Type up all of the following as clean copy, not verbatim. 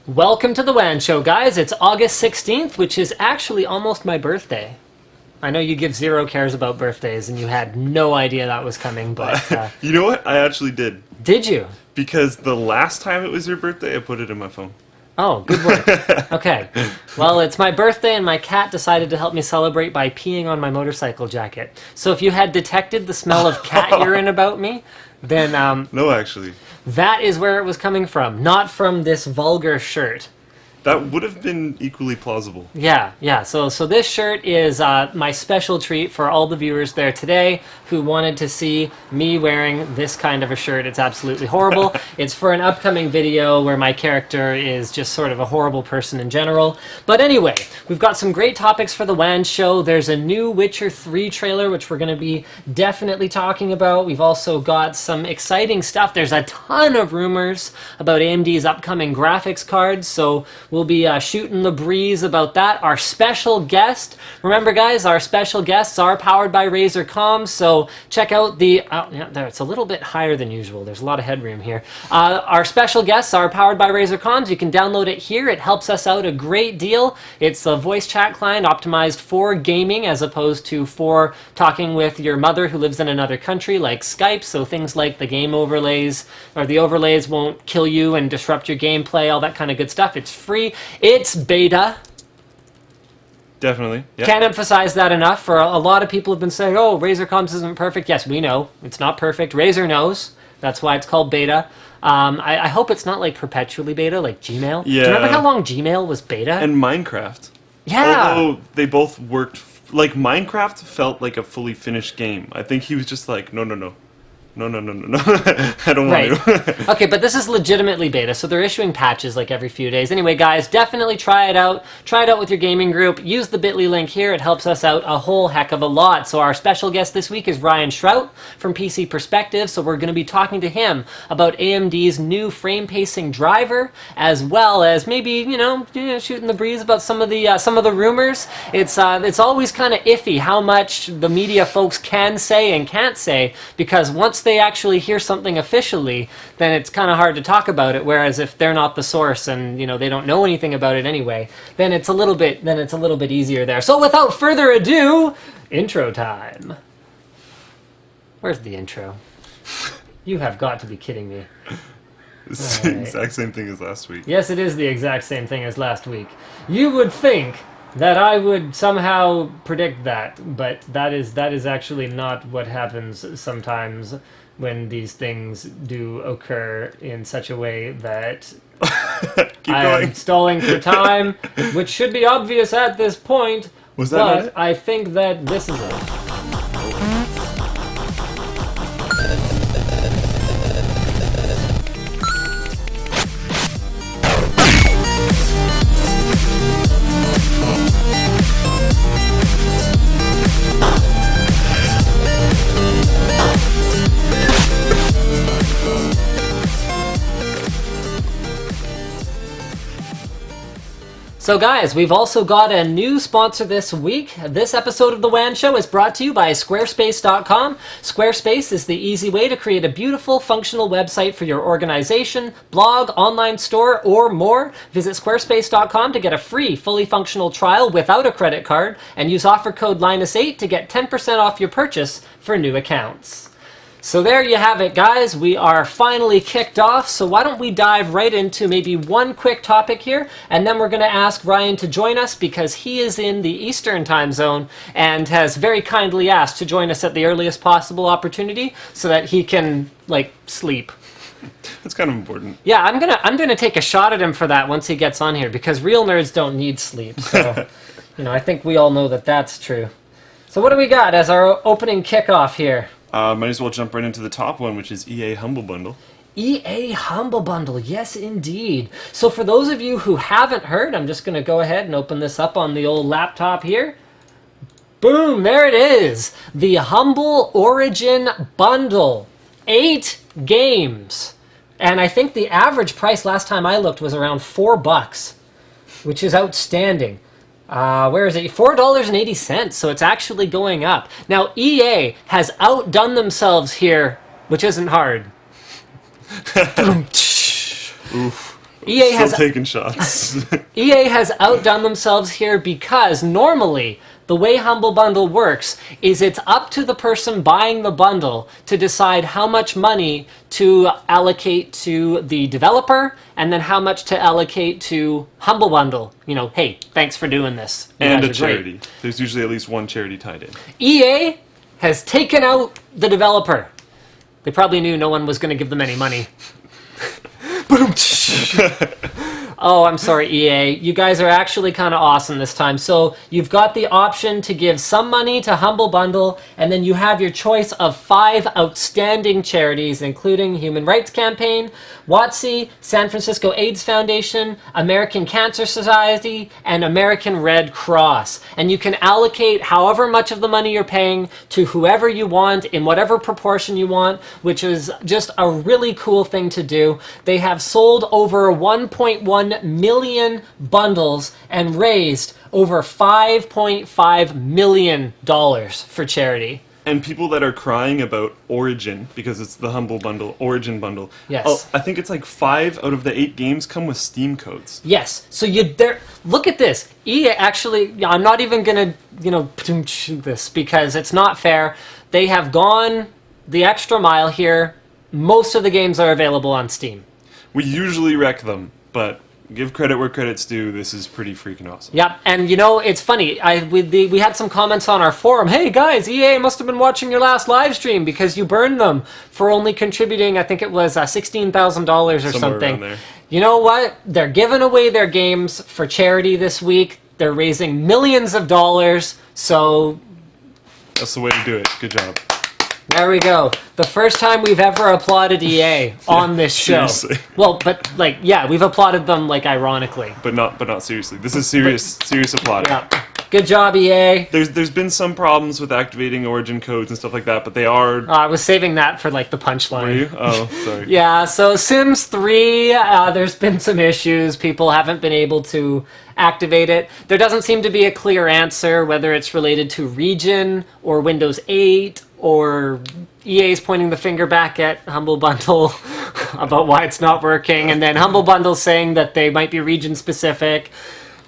Welcome to the WAN show, guys. It's August 16th, which is actually almost my birthday. I know you give zero cares about birthdays, and you had no idea that was coming, but... You know what? I actually did. Did you? Because the last time it was your birthday, I put it in my phone. Oh, good work. Okay. Well, it's my birthday, and my cat decided to help me celebrate by peeing on my motorcycle jacket. So if you had detected the smell of cat urine about me, then... No, actually. That is where it was coming from, not from this vulgar shirt. That would have been equally plausible. Yeah. So this shirt is my special treat for all the viewers there today who wanted to see me wearing this kind of a shirt. It's absolutely horrible. It's for an upcoming video where my character is just sort of a horrible person in general. But anyway, we've got some great topics for the WAN show. There's a new Witcher 3 trailer, which we're going to be definitely talking about. We've also got some exciting stuff. There's a ton of rumors about AMD's upcoming graphics cards, so we'll be shooting the breeze about that. Our special guest, remember guys, our special guests are powered by Razer Comms, so check out the, there, it's a little bit higher than usual. There's a lot of headroom here. Our special guests are powered by Razer Comms. You can download it here. It helps us out a great deal. It's a voice chat client optimized for gaming as opposed to for talking with your mother who lives in another country like Skype, so things like the game overlays or the overlays won't kill you and disrupt your gameplay, all that kind of good stuff. It's free. It's beta. Definitely. Yep. Can't emphasize that enough. For a lot of people have been saying, oh, Razer Comms isn't perfect. Yes, we know. It's not perfect. Razer knows. That's why it's called beta. I hope it's not like perpetually beta, like Gmail. Yeah. Do you remember how long Gmail was beta? And Minecraft. Yeah. Although they both worked... Like, Minecraft felt like a fully finished game. I think he was just like, no. No. I don't want to. Okay, but this is legitimately beta, so they're issuing patches like every few days. Anyway, guys, definitely try it out. Try it out with your gaming group. Use the bit.ly link here. It helps us out a whole heck of a lot. So our special guest this week is Ryan Shrout from PC Perspective, so we're going to be talking to him about AMD's new frame pacing driver, as well as maybe, you know, shooting the breeze about some of the rumors. It's always kind of iffy how much the media folks can say and can't say, because once they actually hear something officially, then it's kind of hard to talk about it, whereas if they're not the source and, you know, they don't know anything about it anyway, then it's a little bit easier there. So without further ado, intro time. Where's the intro? You have got to be kidding me. It's the exact same thing as last week. Yes, it is the exact same thing as last week. You would think that I would somehow predict that, but that is actually not what happens sometimes when these things do occur in such a way that I'm stalling for time, which should be obvious at this point. Was that not it? I think that this is it. So guys, we've also got a new sponsor this week. This episode of The WAN Show is brought to you by Squarespace.com. Squarespace is the easy way to create a beautiful, functional website for your organization, blog, online store, or more. Visit Squarespace.com to get a free, fully functional trial without a credit card, and use offer code Linus8 to get 10% off your purchase for new accounts. So there you have it, guys. We are finally kicked off, so why don't we dive right into maybe one quick topic here, and then we're going to ask Ryan to join us because he is in the Eastern time zone and has very kindly asked to join us at the earliest possible opportunity so that he can, like, sleep. That's kind of important. Yeah, I'm gonna take a shot at him for that once he gets on here, because real nerds don't need sleep, so, you know, I think we all know that that's true. So what do we got as our opening kickoff here? Might as well jump right into the top one, which is EA Humble Bundle. EA Humble Bundle, yes indeed. So for those of you who haven't heard, I'm just going to go ahead and open this up on the old laptop here. Boom, there it is. The Humble Origin Bundle. 8 games. And I think the average price last time I looked was around $4, which is outstanding. Where is it? $4.80, so it's actually going up. Now, EA has outdone themselves here, which isn't hard. Oof. EA Still has taking shots. EA has outdone themselves here because normally the way Humble Bundle works is it's up to the person buying the bundle to decide how much money to allocate to the developer and then how much to allocate to Humble Bundle. You know, hey, thanks for doing this. You And guys a are great. charity. There's usually at least one charity tied in. EA has taken out the developer. They probably knew no one was going to give them any money. Oh, I'm sorry, EA. You guys are actually kind of awesome this time. So you've got the option to give some money to Humble Bundle, and then you have your choice of 5 outstanding charities, including Human Rights Campaign, WOTC, San Francisco AIDS Foundation, American Cancer Society, and American Red Cross. And you can allocate however much of the money you're paying to whoever you want in whatever proportion you want, which is just a really cool thing to do. They have sold over 1.1 million bundles and raised over $5.5 million for charity. And people that are crying about Origin, because it's the Humble Bundle, Origin Bundle. Yes. Oh, I think it's like 5 out of the 8 games come with Steam codes. Yes. So look at this. EA actually, I'm not even going to, this because it's not fair. They have gone the extra mile here. Most of the games are available on Steam. We usually wreck them, but give credit where credit's due. This is pretty freaking awesome. Yep, and it's funny. We had some comments on our forum. Hey guys, EA must have been watching your last live stream because you burned them for only contributing. I think it was $16,000 or something. Around there. You know what? They're giving away their games for charity this week. They're raising millions of dollars. So That's the way to do it. Good job. there we go. The first time we've ever applauded EA on this show. Seriously. Well, but we've applauded them ironically. But not seriously. This is serious applauding. Yeah. Good job, EA. There's been some problems with activating Origin codes and stuff like that, but they are. I was saving that for the punchline. Were you? Oh, sorry. Yeah, so Sims 3, there's been some issues. People haven't been able to activate it. There doesn't seem to be a clear answer whether it's related to region or Windows 8 or EA's pointing the finger back at Humble Bundle about why it's not working, and then Humble Bundle saying that they might be region specific.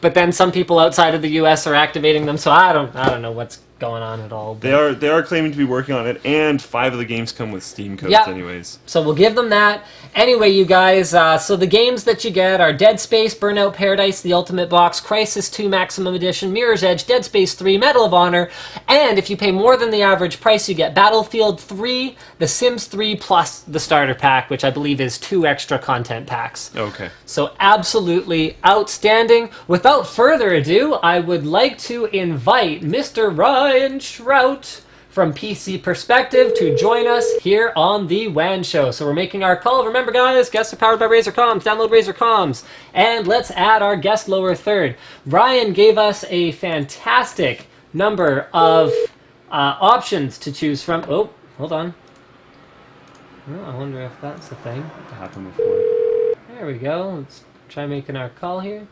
But then some people outside of the U.S. are activating them, so I don't know what's going on at all. But They are claiming to be working on it, and 5 of the games come with Steam codes, anyways. So we'll give them that. Anyway, you guys, so the games that you get are Dead Space, Burnout Paradise, The Ultimate Box, Crysis 2 Maximum Edition, Mirror's Edge, Dead Space 3, Medal of Honor, and if you pay more than the average price, you get Battlefield 3, The Sims 3, plus the starter pack, which I believe is 2 extra content packs. Okay. So absolutely outstanding. Without further ado, I would like to invite Mr. Ryan Shrout from PC Perspective to join us here on the WAN show. So we're making our call. Remember, guys, guests are powered by Razer Comms. Download Razer Comms. And let's add our guest lower third. Ryan gave us a fantastic number of options to choose from. Oh, hold on. Oh, I wonder if that's the thing. That happened before. There we go. Let's try making our call here.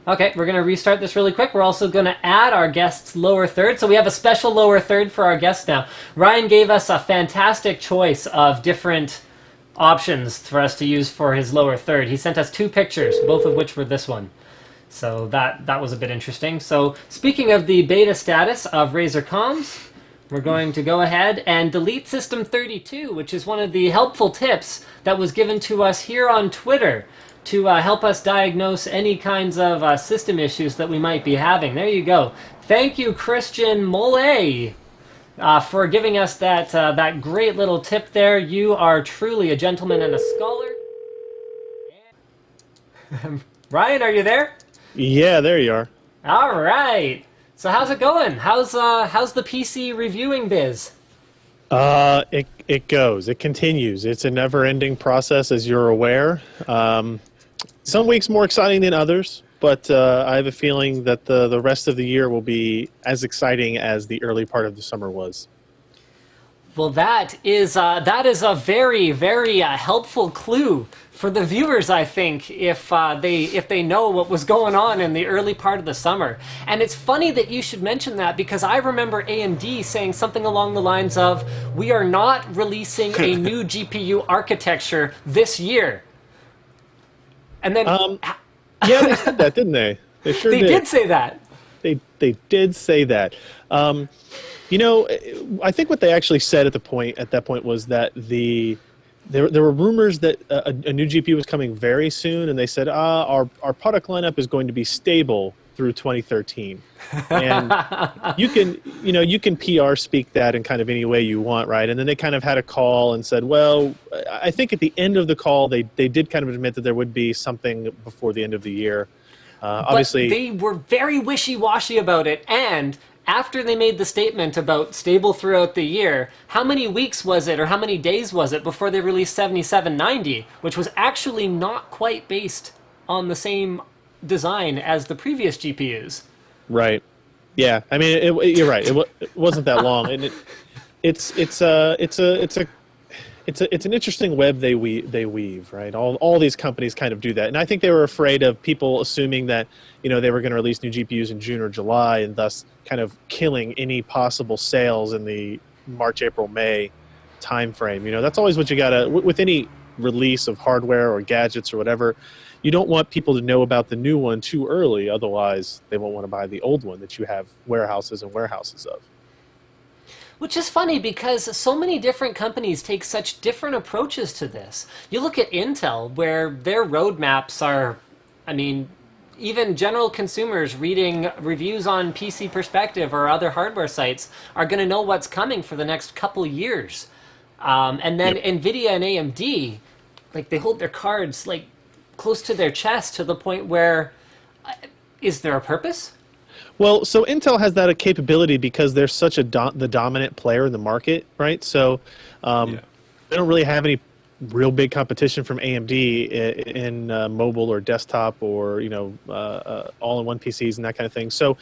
Okay, we're going to restart this really quick. We're also going to add our guest's lower third. So we have a special lower third for our guests now. Ryan gave us a fantastic choice of different options for us to use for his lower third. He sent us 2 pictures, both of which were this one. So that was a bit interesting. So speaking of the beta status of Razer Comms, we're going to go ahead and delete System 32, which is one of the helpful tips that was given to us here on Twitter to help us diagnose any kinds of system issues that we might be having. There you go. Thank you, Christian Mole, for giving us that great little tip there. You are truly a gentleman and a scholar. Ryan, are you there? Yeah, there you are. All right. So how's it going? How's the PC reviewing biz? It goes. It continues. It's a never-ending process, as you're aware. Some weeks more exciting than others, but I have a feeling that the rest of the year will be as exciting as the early part of the summer was. Well, that is a very, very helpful clue for the viewers, I think, if they know what was going on in the early part of the summer. And it's funny that you should mention that, because I remember AMD saying something along the lines of, we are not releasing a new GPU architecture this year. And then Yeah, they said that, didn't they? They sure they did say that. They did say that. You know, I think what they actually said at that point was that there were rumors that a new GPU was coming very soon, and they said, our product lineup is going to be stable through 2013. And you can PR speak that in kind of any way you want, right? And then they kind of had a call and said, well, I think at the end of the call, they did kind of admit that there would be something before the end of the year. Obviously, but they were very wishy-washy about it, and after they made the statement about stable throughout the year, how many weeks was it, or how many days was it, before they released 7790, which was actually not quite based on the same design as the previous GPUs? Right. Yeah. I mean, you're right. It wasn't that long, and it's an interesting web they weave, right? All these companies kind of do that, and I think they were afraid of people assuming that they were going to release new GPUs in June or July, and thus kind of killing any possible sales in the March, April, May timeframe. That's always what you gotta with any release of hardware or gadgets or whatever. You don't want people to know about the new one too early, otherwise they won't want to buy the old one that you have warehouses and warehouses of. Which is funny because so many different companies take such different approaches to this. You look at Intel, where their roadmaps are, I mean, even general consumers reading reviews on PC Perspective or other hardware sites are going to know what's coming for the next couple years. And then NVIDIA and AMD, like, they hold their cards like close to their chest to the point where, is there a purpose? Well, so Intel has that capability because they're such the dominant player in the market, right? So they don't really have any real big competition from AMD in mobile or desktop or all-in-one PCs and that kind of thing. So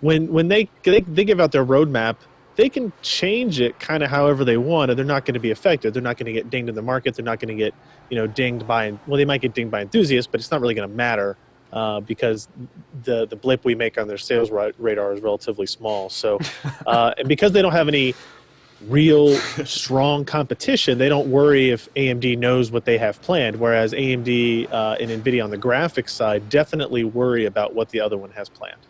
when they give out their roadmap, they can change it kind of however they want, and they're not going to be affected. They're not going to get dinged in the market. They're not going to get dinged by, well, they might get dinged by enthusiasts, but it's not really going to matter. Because the blip we make on their sales radar is relatively small. So, and because they don't have any real strong competition, they don't worry if AMD knows what they have planned, whereas AMD and NVIDIA on the graphics side definitely worry about what the other one has planned.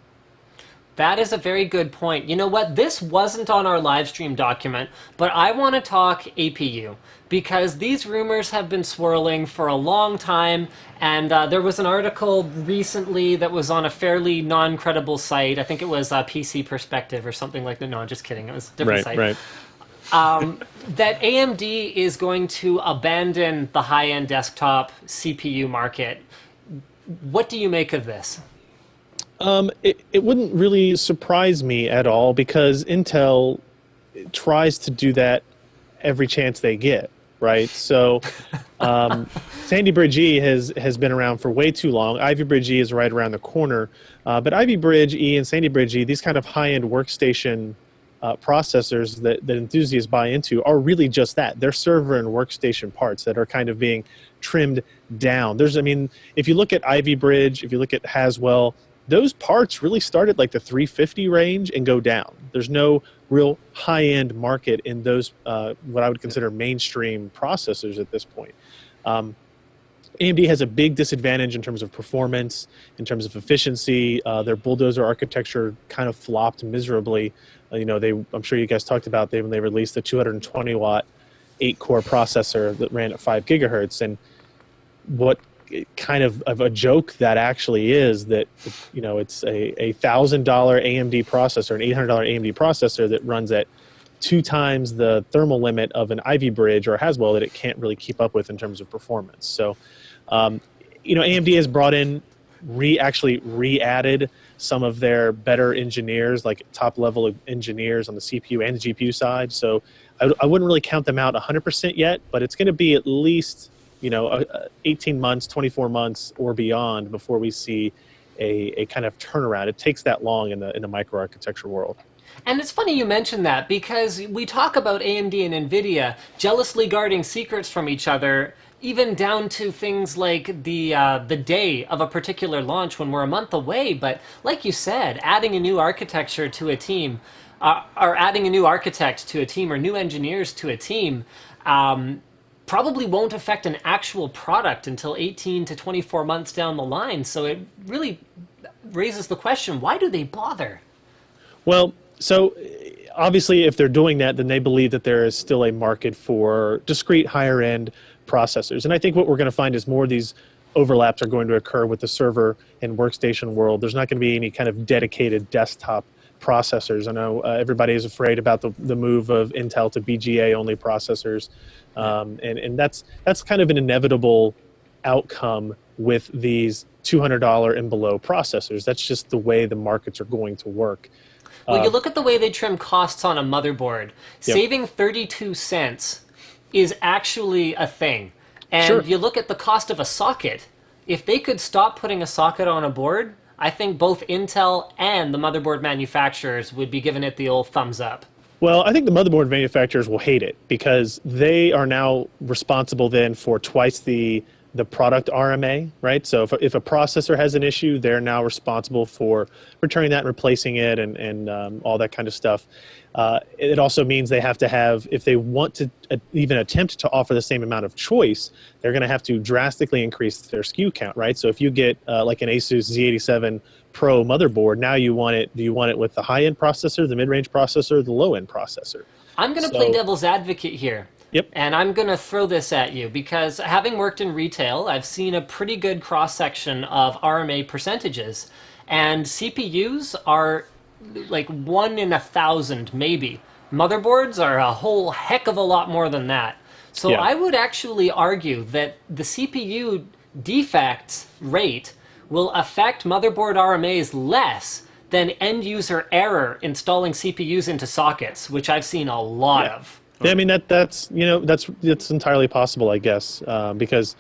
That is a very good point. You know what? This wasn't on our live stream document, but I want to talk APU because these rumors have been swirling for a long time, and there was an article recently that was on a fairly non-credible site. I think it was PC Perspective or something like that. No, I'm just kidding. It was a different site. Right. That AMD is going to abandon the high-end desktop CPU market. What do you make of this? It wouldn't really surprise me at all because Intel tries to do that every chance they get, right? So Sandy Bridge E has been around for way too long. Ivy Bridge E is right around the corner. But Ivy Bridge E and Sandy Bridge E, these kind of high-end workstation processors that enthusiasts buy into are really just that. They're server and workstation parts that are kind of being trimmed down. If you look at Ivy Bridge, if you look at Haswell, those parts really start at like the 350 range and go down. There's no real high-end market in those what I would consider mainstream processors at this point. AMD has a big disadvantage in terms of performance, in terms of efficiency. Their bulldozer architecture kind of flopped miserably. I'm sure you guys talked about when they released the 220-watt 8-core processor that ran at 5 gigahertz, and what kind of a joke that actually is that it's a $1,000 AMD processor, an $800 AMD processor that runs at 2 times the thermal limit of an Ivy Bridge or Haswell that it can't really keep up with in terms of performance. So AMD has brought in re-added some of their better engineers, like top level engineers on the CPU and the GPU side. So I wouldn't really count them out 100% yet, but it's going to be at least 18 months, 24 months or beyond before we see a kind of turnaround. It takes that long in the microarchitecture world. And it's funny you mention that because we talk about AMD and NVIDIA jealously guarding secrets from each other, even down to things like the day of a particular launch when we're a month away. But like you said, adding a new architecture to a team, or adding a new architect to a team, or new engineers to a team, probably won't affect an actual product until 18 to 24 months down the line. So it really raises the question, why do they bother? Well, so obviously if they're doing that, then they believe that there is still a market for discrete higher end processors. And I think what we're going to find is more of these overlaps are going to occur with the server and workstation world. There's not going to be any kind of dedicated desktop processors. I know everybody is afraid about the move of Intel to BGA only processors. And that's kind of an inevitable outcome with these $200 and below processors. That's just the way the markets are going to work. Well, you look at the way they trim costs on a motherboard. Yep. Saving 32 cents is actually a thing. And Sure. you look at the cost of a socket. If they could stop putting a socket on a board, I think both Intel and the motherboard manufacturers would be giving it the old thumbs up. Well, I think the motherboard manufacturers will hate it because they are now responsible then for twice the product RMA, right? So if a processor has an issue, they're now responsible for returning that and replacing it and all that kind of stuff. It also means they have to have, if they want to even attempt to offer the same amount of choice, they're going to have to drastically increase their SKU count, right? So if you get like an Asus Z87 Pro motherboard, now do you want it with the high-end processor, the mid-range processor, the low-end processor? I'm going to play devil's advocate here. Yep. And I'm going to throw this at you because having worked in retail, I've seen a pretty good cross-section of RMA percentages. And CPUs are like 1 in 1,000 maybe. Motherboards are a whole heck of a lot more than that. So Yeah. I would actually argue that the CPU defects rate will affect motherboard RMAs less than end-user error installing CPUs into sockets, which I've seen a lot of. Yeah, I mean that's entirely possible, I guess, because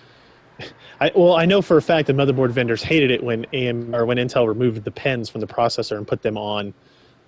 I know for a fact that motherboard vendors hated it when when Intel removed the pins from the processor and put them on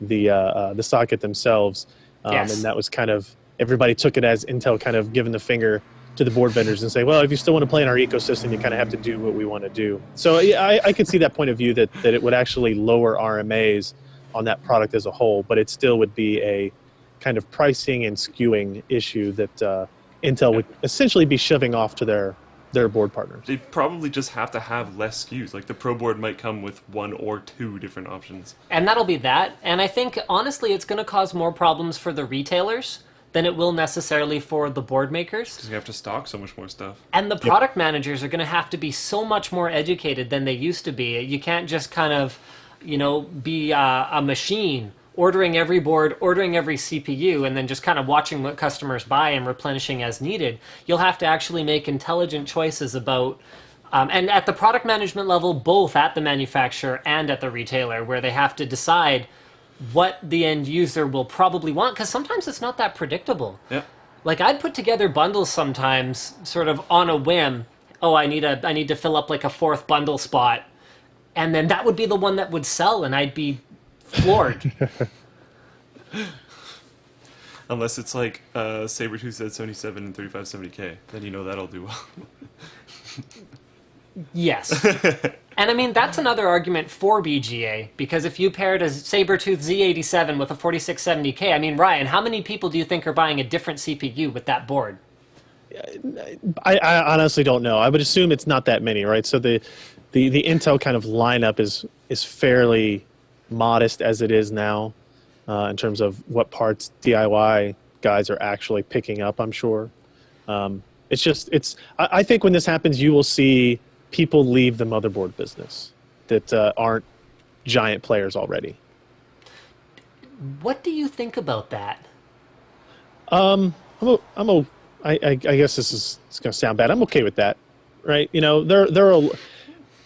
the socket themselves, Yes. and that was kind of, everybody took it as Intel kind of giving the finger to the board vendors and say, well, if you still want to play in our ecosystem, you kind of have to do what we want to do. So yeah, I could see that point of view that it would actually lower RMAs on that product as a whole, but it still would be a kind of pricing and skewing issue that Intel would essentially be shoving off to their board partners. They probably just have to have less SKUs. Like the Pro board might come with 1 or 2 different options. And that'll be that. And I think, honestly, it's going to cause more problems for the retailers than it will necessarily for the board makers. Because you have to stock so much more stuff. And the product managers are going to have to be so much more educated than they used to be. You can't just kind of, be a machine ordering every board, ordering every CPU, and then just kind of watching what customers buy and replenishing as needed. You'll have to actually make intelligent choices about, and at the product management level, both at the manufacturer and at the retailer, where they have to decide what the end user will probably want, because sometimes it's not that predictable. Yeah. Like, I'd put together bundles sometimes, sort of on a whim. Oh, I need to fill up like a 4th bundle spot, and then that would be the one that would sell, and I'd be floored. Unless it's like Sabertooth Z77 and 3570K, then you know that'll do well. Yes. And I mean, that's another argument for BGA, because if you paired a Sabertooth Z87 with a 4670K, I mean, Ryan, how many people do you think are buying a different CPU with that board? I honestly don't know. I would assume it's not that many, right? So the Intel kind of lineup is fairly modest as it is now in terms of what parts DIY guys are actually picking up, I'm sure. I think when this happens, you will see people leave the motherboard business that aren't giant players already. What do you think about that? I guess it's going to sound bad. I'm okay with that, right?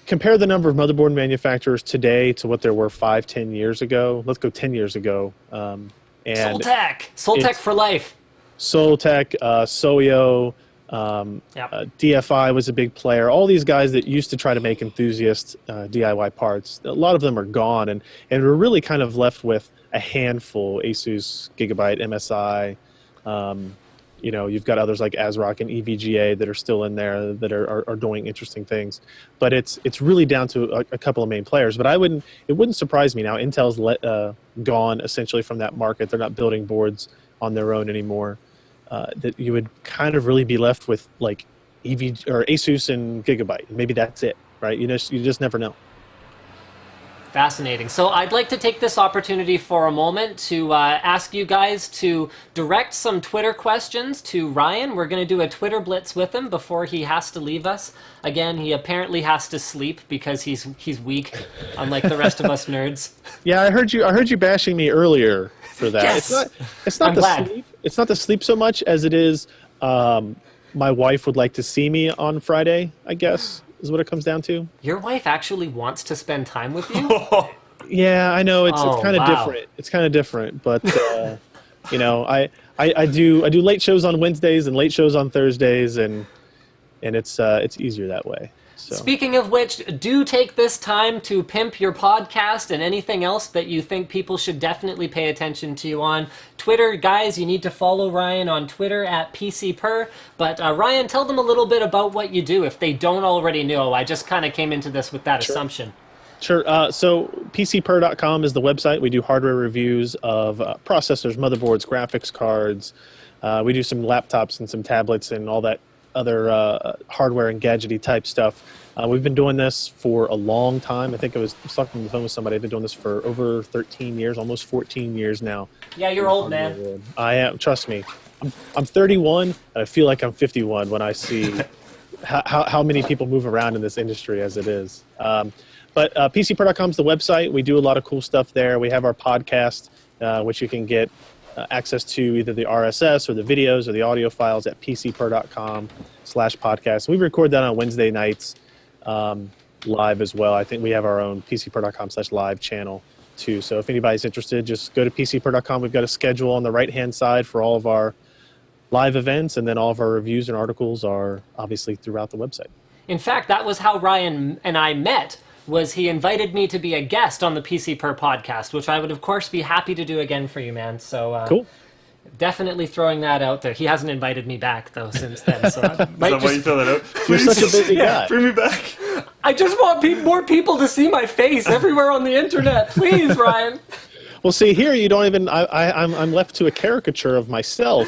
Compare the number of motherboard manufacturers today to what there were 5-10 years ago. Let's go 10 years ago. And Soltec for life. Soltec, Soyo, DFI was a big player. All these guys that used to try to make enthusiast DIY parts, a lot of them are gone, and we're really kind of left with a handful: Asus, Gigabyte, MSI. You've got others like ASRock and EVGA that are still in there that are doing interesting things, but it's really down to a couple of main players. But it wouldn't surprise me now. Intel's gone essentially from that market. They're not building boards on their own anymore. that you would kind of really be left with like EV or Asus and Gigabyte. Maybe that's it, right? You just never know. Fascinating. So I'd like to take this opportunity for a moment to ask you guys to direct some Twitter questions to Ryan. We're going to do a Twitter blitz with him before he has to leave us. Again, he apparently has to sleep because he's weak, unlike the rest of us nerds. Yeah, I heard you bashing me earlier for that. Yes! It's not I'm the glad. sleep. It's not the sleep so much as it is. My wife would like to see me on Friday, I guess, is what it comes down to. Your wife actually wants to spend time with you? Yeah, I know it's Oh, kind of wow. different. It's kind of different, but you know, I do late shows on Wednesdays and late shows on Thursdays, and it's easier that way. So. Speaking of which, do take this time to pimp your podcast and anything else that you think people should definitely pay attention to you on. Twitter, guys, you need to follow Ryan on Twitter at PCPer. But Ryan, tell them a little bit about what you do if they don't already know. I just kind of came into this with that assumption. Sure. So PCPer.com is the website. We do hardware reviews of processors, motherboards, graphics cards. We do some laptops and some tablets and all that other hardware and gadgety type stuff. We've been doing this for a long time. I think I was talking on the phone with somebody. I've been doing this for over 13 years, almost 14 years now. Yeah, you're old, man. I am. Trust me. I'm 31, and I feel like I'm 51 when I see how many people move around in this industry as it is. But PCPer.com is the website. We do a lot of cool stuff there. We have our podcast, which you can get access to either the RSS or the videos or the audio files at pcper.com/podcast. We record that on Wednesday nights live as well. I think we have our own pcper.com/live channel too. So if anybody's interested, just go to pcper.com. We've got a schedule on the right-hand side for all of our live events, and then all of our reviews and articles are obviously throughout the website. In fact, that was how Ryan and I met. Was he invited me to be a guest on the PC Per podcast, which I would, of course, be happy to do again for you, man. So Cool. Definitely throwing that out there. He hasn't invited me back, though, since then. So I Is that why you throw that out? You're such a busy Yeah, guy. Bring me back. I just want more people to see my face everywhere on the internet. Please, Ryan. Well, see, here you don't even. I'm left to a caricature of myself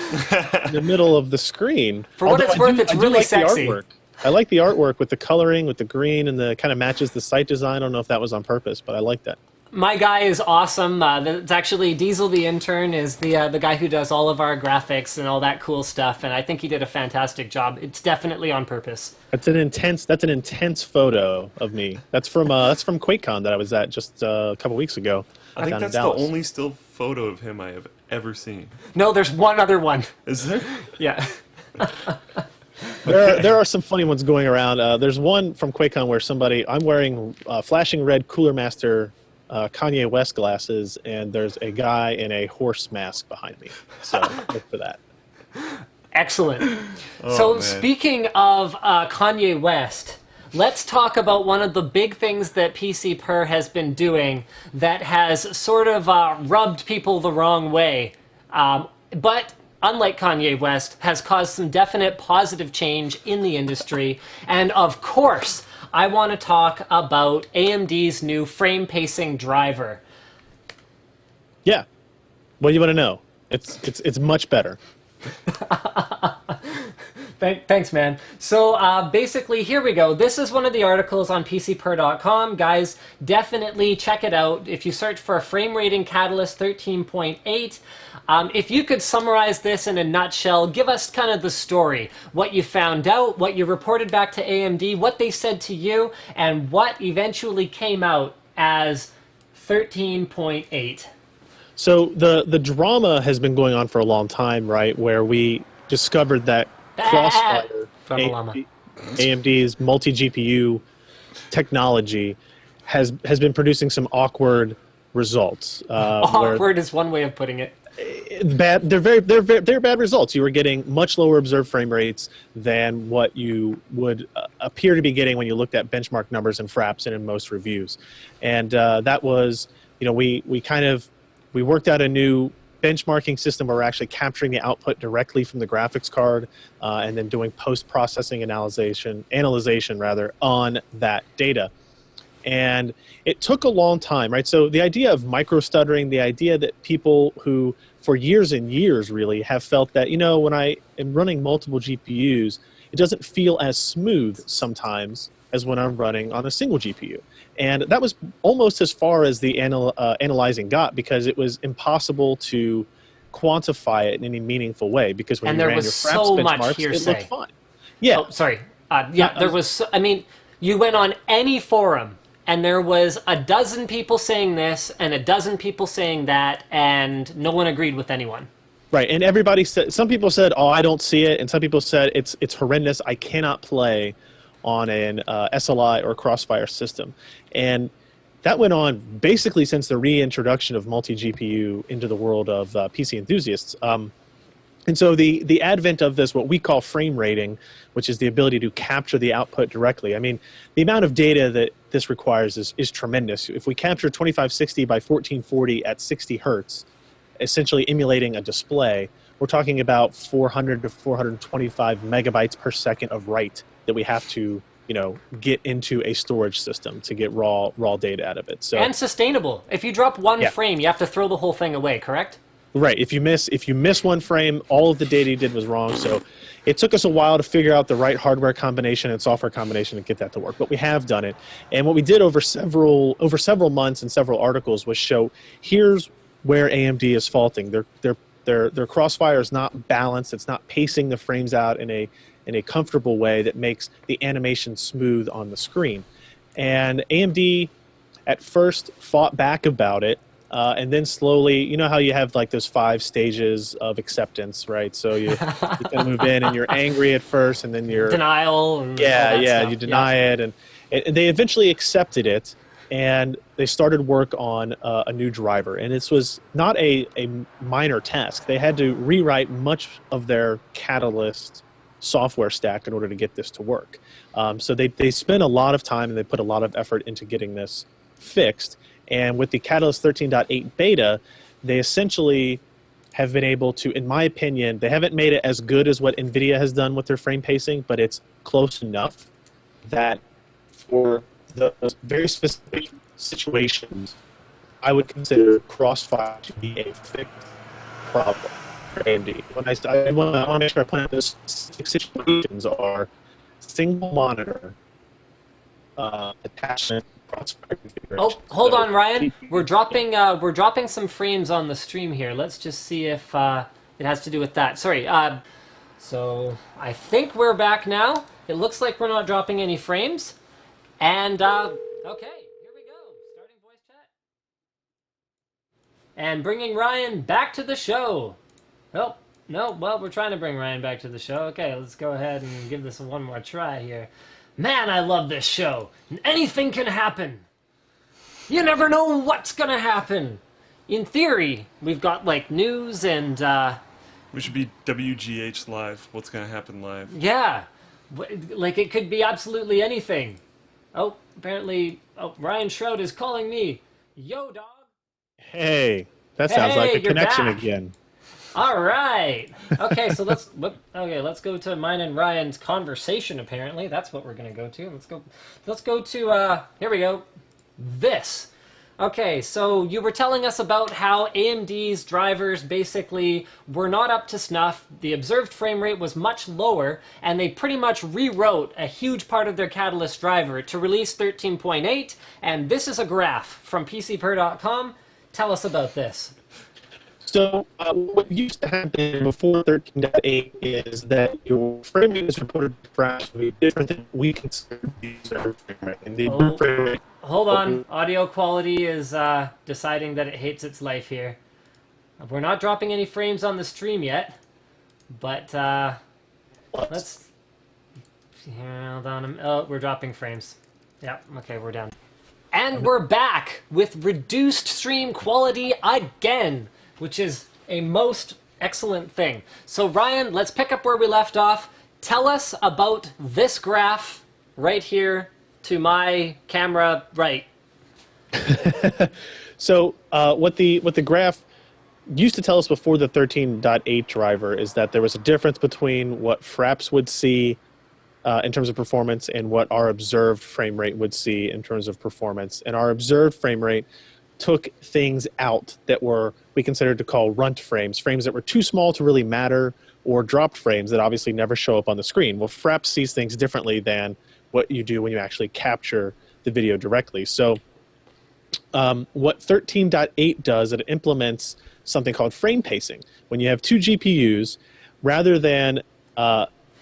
in the middle of the screen. For what it's worth, it's really sexy. The artwork. I like the artwork with the coloring, with the green, and the kind of matches the site design. I don't know if that was on purpose, but I like that. My guy is awesome. It's actually Diesel the intern is the guy who does all of our graphics and all that cool stuff, and I think he did a fantastic job. It's definitely on purpose. That's an intense photo of me. That's from QuakeCon that I was at just a couple weeks ago. I think down in that's the Dallas. only still photo of him I have ever seen. No, there's one other one. Is there? Yeah. There are some funny ones going around. There's one from QuakeCon where I'm wearing flashing red Cooler Master Kanye West glasses, and there's a guy in a horse mask behind me. So look for that. Excellent. Oh, So man. speaking of Kanye West, let's talk about one of the big things that PC Per has been doing that has sort of rubbed people the wrong way. But unlike Kanye West, has caused some definite positive change in the industry. And of course, I want to talk about AMD's new frame pacing driver. Yeah. What do you want to know? It's much better. Thanks, man. So basically, here we go. This is one of the articles on PCPer.com. Guys, definitely check it out. If you search for Frame Rating Catalyst 13.8, if you could summarize this in a nutshell, give us kind of the story. What you found out, what you reported back to AMD, what they said to you, and what eventually came out as 13.8. So the drama has been going on for a long time, right? Where we discovered that Crossfire, From a llama. AMD's multi-GPU technology, has been producing some awkward results. Awkward is one way of putting it. Bad. They're bad results. You were getting much lower observed frame rates than what you would appear to be getting when you looked at benchmark numbers and fraps and in most reviews. And that was, we worked out a new benchmarking system where we're actually capturing the output directly from the graphics card and then doing post-processing analyzation on that data. And it took a long time, right? So the idea of micro-stuttering, the idea that people who for years and years really have felt that, when I am running multiple GPUs, it doesn't feel as smooth sometimes as when I'm running on a single GPU. And that was almost as far as the analyzing got, because it was impossible to quantify it in any meaningful way, because when you ran your Fraps benchmarks, it looked fine. Yeah. Oh, sorry. There was, I mean, you went on any forum, and there was a dozen people saying this and a dozen people saying that, and no one agreed with anyone. Right, and everybody said, some people said, oh, I don't see it, and some people said, it's horrendous, I cannot play on an SLI or Crossfire system. And that went on basically since the reintroduction of multi-GPU into the world of PC enthusiasts. And so the advent of this, what we call frame rating, which is the ability to capture the output directly. I mean, the amount of data that this requires is tremendous. If we capture 2560 by 1440 at 60 hertz, essentially emulating a display, we're talking about 400 to 425 megabytes per second of write that we have to, get into a storage system to get raw data out of it. So, and sustainable. If you drop one frame, you have to throw the whole thing away, correct? Right. If you miss one frame, all of the data you did was wrong. So it took us a while to figure out the right hardware combination and software combination to get that to work. But we have done it. And what we did over several months and several articles was show here's where AMD is faulting. Their Crossfire is not balanced. It's not pacing the frames out in a comfortable way that makes the animation smooth on the screen. And AMD at first fought back about it. And then slowly, you know how you have like those 5 stages of acceptance, right? So you kind of move in and you're angry at first, and then you're denial. And you deny it, and they eventually accepted it, and they started work on a new driver. And this was not a minor task. They had to rewrite much of their Catalyst software stack in order to get this to work. So they spent a lot of time and they put a lot of effort into getting this fixed. And with the Catalyst 13.8 beta, they essentially have been able to, in my opinion, they haven't made it as good as what NVIDIA has done with their frame pacing, but it's close enough that for the very specific situations, I would consider Crossfire to be a fixed problem for AMD. I want to make sure I point out those specific situations are single monitor attachment. Oh, hold on, Ryan. We're dropping some frames on the stream here. Let's just see if it has to do with that. Sorry. So I think we're back now. It looks like we're not dropping any frames. And okay, here we go. Starting voice chat. And bringing Ryan back to the show. Oh, no. Well, we're trying to bring Ryan back to the show. Okay, let's go ahead and give this one more try here. Man, I love this show. Anything can happen. You never know what's gonna happen. In theory, we've got like news and we should be WGH live. What's gonna happen live? Yeah, like it could be absolutely anything. Oh, apparently, Ryan Shrout is calling me. Yo, dog. Hey, that sounds like a connection back again. All right. Okay, so let's go to mine and Ryan's conversation. Apparently, that's what we're gonna go to. Let's go to here we go. This. Okay, so you were telling us about how AMD's drivers basically were not up to snuff. The observed frame rate was much lower, and they pretty much rewrote a huge part of their Catalyst driver to release 13.8. And this is a graph from PCPer.com. Tell us about this. So what used to happen before 13.8 is that your frame rate is reported to Fraps would be different than we consider the observed frame rate. And the frame rate. Hold on. Audio quality is deciding that it hates its life here. We're not dropping any frames on the stream yet, but let's... Hold on. Oh, we're dropping frames. Yeah, okay, we're down. And we're back with reduced stream quality again, which is a most excellent thing. So Ryan, let's pick up where we left off. Tell us about this graph right here to my camera right. So what the graph used to tell us before the 13.8 driver is that there was a difference between what Fraps would see in terms of performance and what our observed frame rate would see in terms of performance. And our observed frame rate took things out that were we considered to call runt frames, frames that were too small to really matter, or dropped frames that obviously never show up on the screen. Well, Fraps sees things differently than what you do when you actually capture the video directly. So what 13.8 does, it implements something called frame pacing. When you have two GPUs, rather than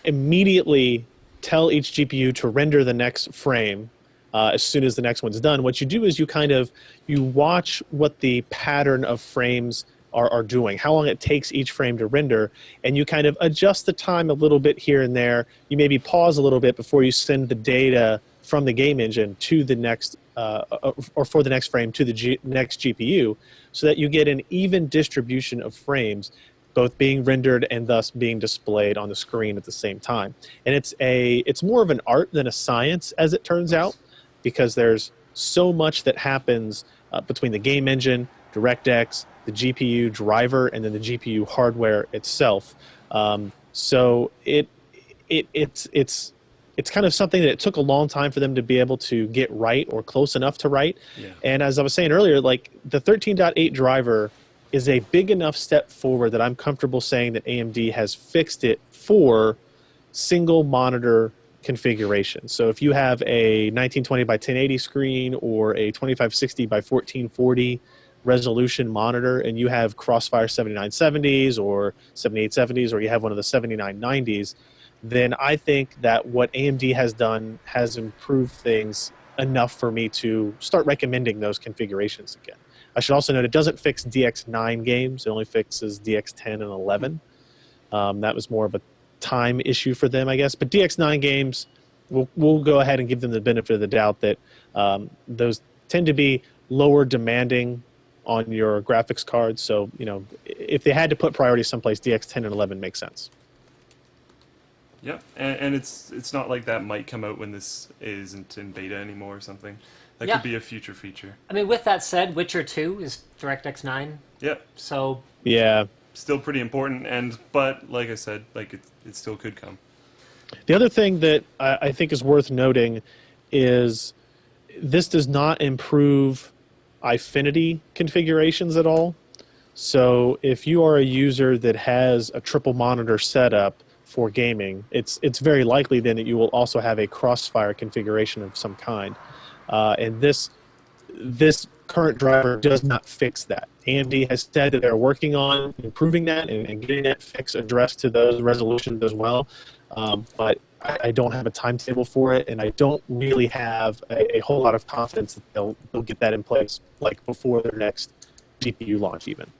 immediately tell each GPU to render the next frame as soon as the next one's done, what you do is you watch what the pattern of frames are doing, how long it takes each frame to render, and you kind of adjust the time a little bit here and there. You maybe pause a little bit before you send the data from the game engine to the next, or for the next frame to the next GPU, so that you get an even distribution of frames, both being rendered and thus being displayed on the screen at the same time. And it's more of an art than a science, as it turns out, because there's so much that happens between the game engine, DirectX, the GPU driver, and then the GPU hardware itself. So it's kind of something that it took a long time for them to be able to get right, or close enough to right. Yeah. And as I was saying earlier, like the 13.8 driver is a big enough step forward that I'm comfortable saying that AMD has fixed it for single monitor configuration. So if you have a 1920 by 1080 screen or a 2560 by 1440 resolution monitor, and you have Crossfire 7970s or 7870s, or you have one of the 7990s, then I think that what AMD has done has improved things enough for me to start recommending those configurations again. I should also note it doesn't fix DX9 games. It only fixes DX10 and 11. That was more of a time issue for them, I guess. But DX9 games, we'll go ahead and give them the benefit of the doubt that those tend to be lower demanding on your graphics card. So, you know, if they had to put priority someplace, DX10 and 11 makes sense. Yeah, and it's not like that might come out when this isn't in beta anymore or something. That could be a future feature. I mean, with that said, Witcher 2 is DirectX 9. Yeah. So yeah, still pretty important, but like I said, like it still could come. The other thing that I think is worth noting is this does not improve Eyefinity configurations at all. So if you are a user that has a triple monitor setup for gaming, it's very likely then that you will also have a Crossfire configuration of some kind. And this current driver does not fix that. AMD has said that they're working on improving that and getting that fix addressed to those resolutions as well. But I don't have a timetable for it, and I don't really have a whole lot of confidence that they'll get that in place like before their next GPU launch even.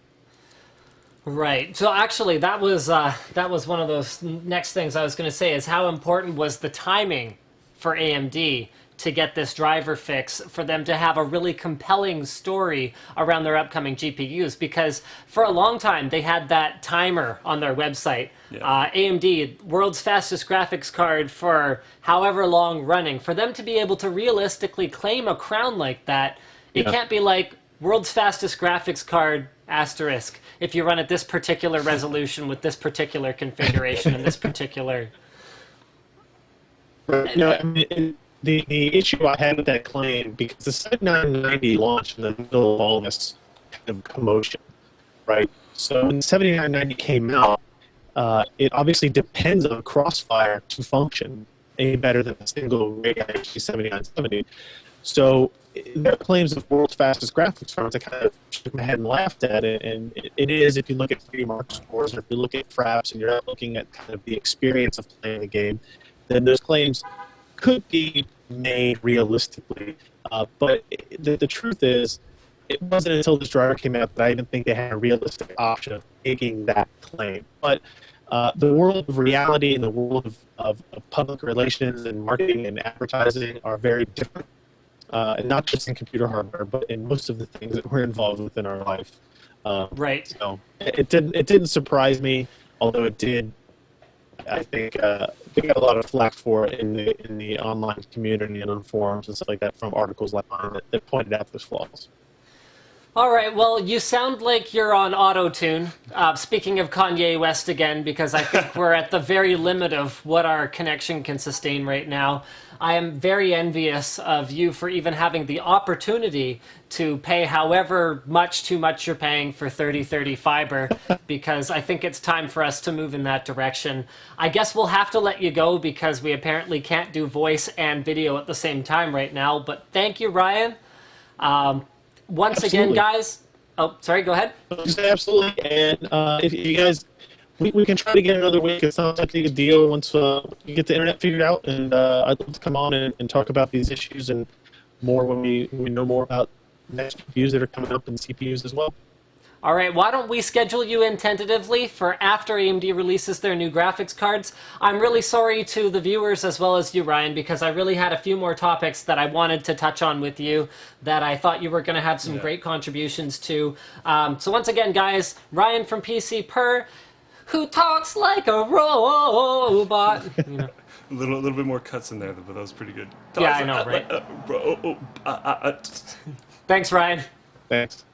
Right. So actually, that was one of those next things I was going to say, is how important was the timing for AMD to get this driver fix, for them to have a really compelling story around their upcoming GPUs, because for a long time they had that timer on their website. Yeah. AMD, world's fastest graphics card for however long running. For them to be able to realistically claim a crown like that, it can't be like world's fastest graphics card asterisk if you run at this particular resolution with this particular configuration and this particular... No, I mean, the issue I had with that claim, because the 7990 launched in the middle of all this kind of commotion, right? So when the 7990 came out, it obviously depends on Crossfire to function any better than a single Radii HD 7970. So their claims of world's fastest graphics cards, I kind of shook my head and laughed at it. And it is, if you look at 3D mark scores, or if you look at Fraps, and you're not looking at kind of the experience of playing the game, then those claims could be made realistically. But the truth is, it wasn't until this driver came out that I even think they had a realistic option of making that claim. But the world of reality and the world of public relations and marketing and advertising are very different. Not just in computer hardware, but in most of the things that we're involved with in our life. Right. So it didn't surprise me, although it did. I think they got a lot of flack for it in the online community and on forums and stuff like that from articles like mine that pointed out those flaws. All right, well, you sound like you're on auto-tune. Speaking of Kanye West again, because I think we're at the very limit of what our connection can sustain right now. I am very envious of you for even having the opportunity to pay however too much you're paying for 3030 fiber, because I think it's time for us to move in that direction. I guess we'll have to let you go because we apparently can't do voice and video at the same time right now, but thank you, Ryan. Once again, guys. Oh, sorry. Go ahead. Absolutely. And if you guys, we can try to get another week. It's not that big a deal once you get the internet figured out. And I'd love to come on and talk about these issues and more when we know more about next GPUs that are coming up and CPUs as well. All right, why don't we schedule you in tentatively for after AMD releases their new graphics cards? I'm really sorry to the viewers as well as you, Ryan, because I really had a few more topics that I wanted to touch on with you that I thought you were going to have some great contributions to. So once again, guys, Ryan from PC Per, who talks like a robot. You know. A little bit more cuts in there, but that was pretty good. Yeah, I know, right? Thanks, Ryan. Thanks.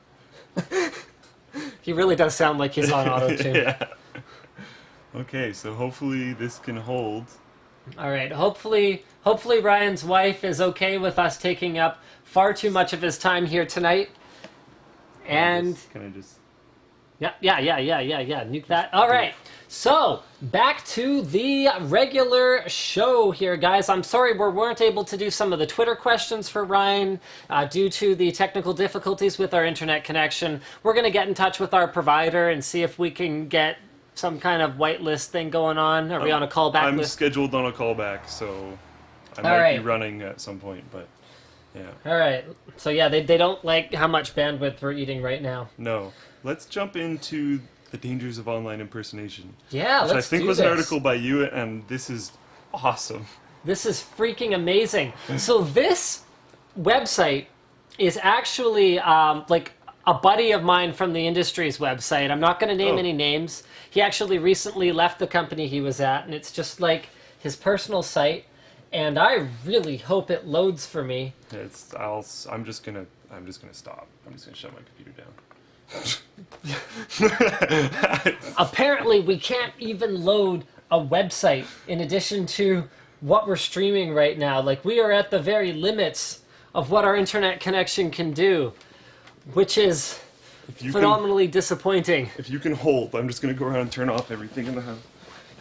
He really does sound like he's on auto-tune. Yeah. Okay, so hopefully this can hold. All right, hopefully Ryan's wife is okay with us taking up far too much of his time here tonight. And Can I just... yeah, nuke that. All right, so back to the regular show here, guys. I'm sorry we weren't able to do some of the Twitter questions for Ryan due to the technical difficulties with our internet connection. We're going to get in touch with our provider and see if we can get some kind of whitelist thing going on. Are we on a callback I'm list? scheduled on a callback, so I might be running at some point, but yeah. All right, so yeah, they don't like how much bandwidth we're eating right now. No. Let's jump into the dangers of online impersonation. Yeah, which I let's think do was this. an article by you, and this is awesome. This is freaking amazing. So this website is actually like a buddy of mine from the industry's website. I'm not going to name any names. He actually recently left the company he was at, and it's just like his personal site. And I really hope it loads for me. I'm just gonna stop. I'm just gonna shut my computer down. Apparently, we can't even load a website in addition to what we're streaming right now. Like, we are at the very limits of what our internet connection can do, which is phenomenally disappointing. If you can hold, I'm just gonna go around and turn off everything in the house.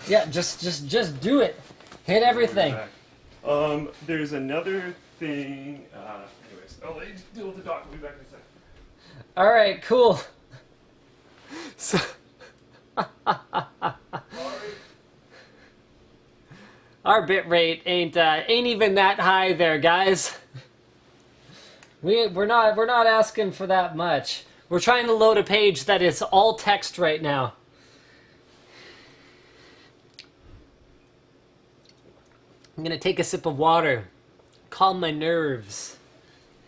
Yeah, just do it. Hit everything. There's another thing. Anyways, I'll let you deal with the doc. I'll be back in a second. All right, cool. So, our bit rate ain't even that high there, guys. We're not asking for that much. We're trying to load a page that is all text right now. I'm gonna take a sip of water, calm my nerves.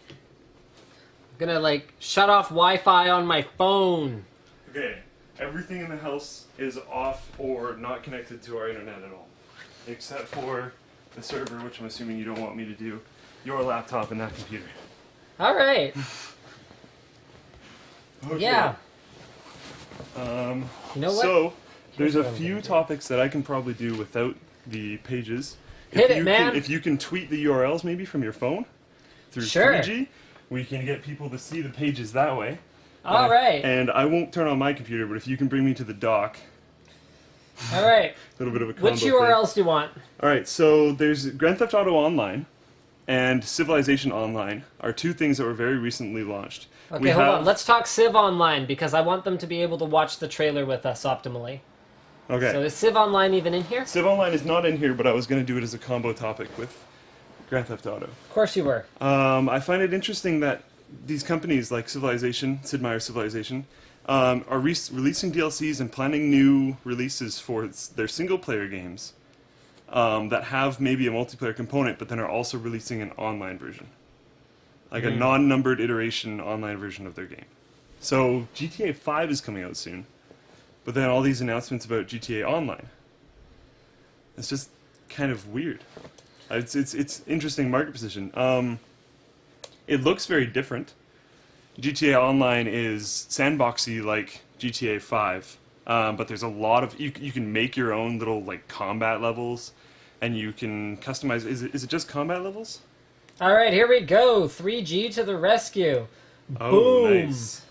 I'm gonna like shut off Wi-Fi on my phone. Okay, everything in the house is off or not connected to our internet at all, except for the server, which I'm assuming you don't want me to do, your laptop and that computer. All right. Okay. Yeah. You know what? So there's a few topics that I can probably do without the pages. Hit it, man. If you can tweet the URLs maybe from your phone through Sure. 3G, we can get people to see the pages that way. All right. And I won't turn on my computer, but if you can bring me to the dock. All right. A little bit of a combo Which URLs do you want? All right, so there's Grand Theft Auto Online and Civilization Online are two things that were very recently launched. Okay, hold on. Let's talk Civ Online because I want them to be able to watch the trailer with us optimally. Okay. So is Civ Online even in here? Civ Online is not in here, but I was going to do it as a combo topic with Grand Theft Auto. Of course you were. I find it interesting that these companies like Civilization, Sid Meier's Civilization, are releasing DLCs and planning new releases for their single-player games that have maybe a multiplayer component, but then are also releasing an online version. Like a non-numbered iteration online version of their game. So GTA 5 is coming out soon, but then all these announcements about GTA Online. It's just kind of weird. It's interesting market position. It looks very different. GTA Online is sandboxy like GTA 5, but there's a lot of you can make your own little like combat levels, and you can customize. Is it just combat levels? All right, here we go. 3G to the rescue. Oh, Boom. nice.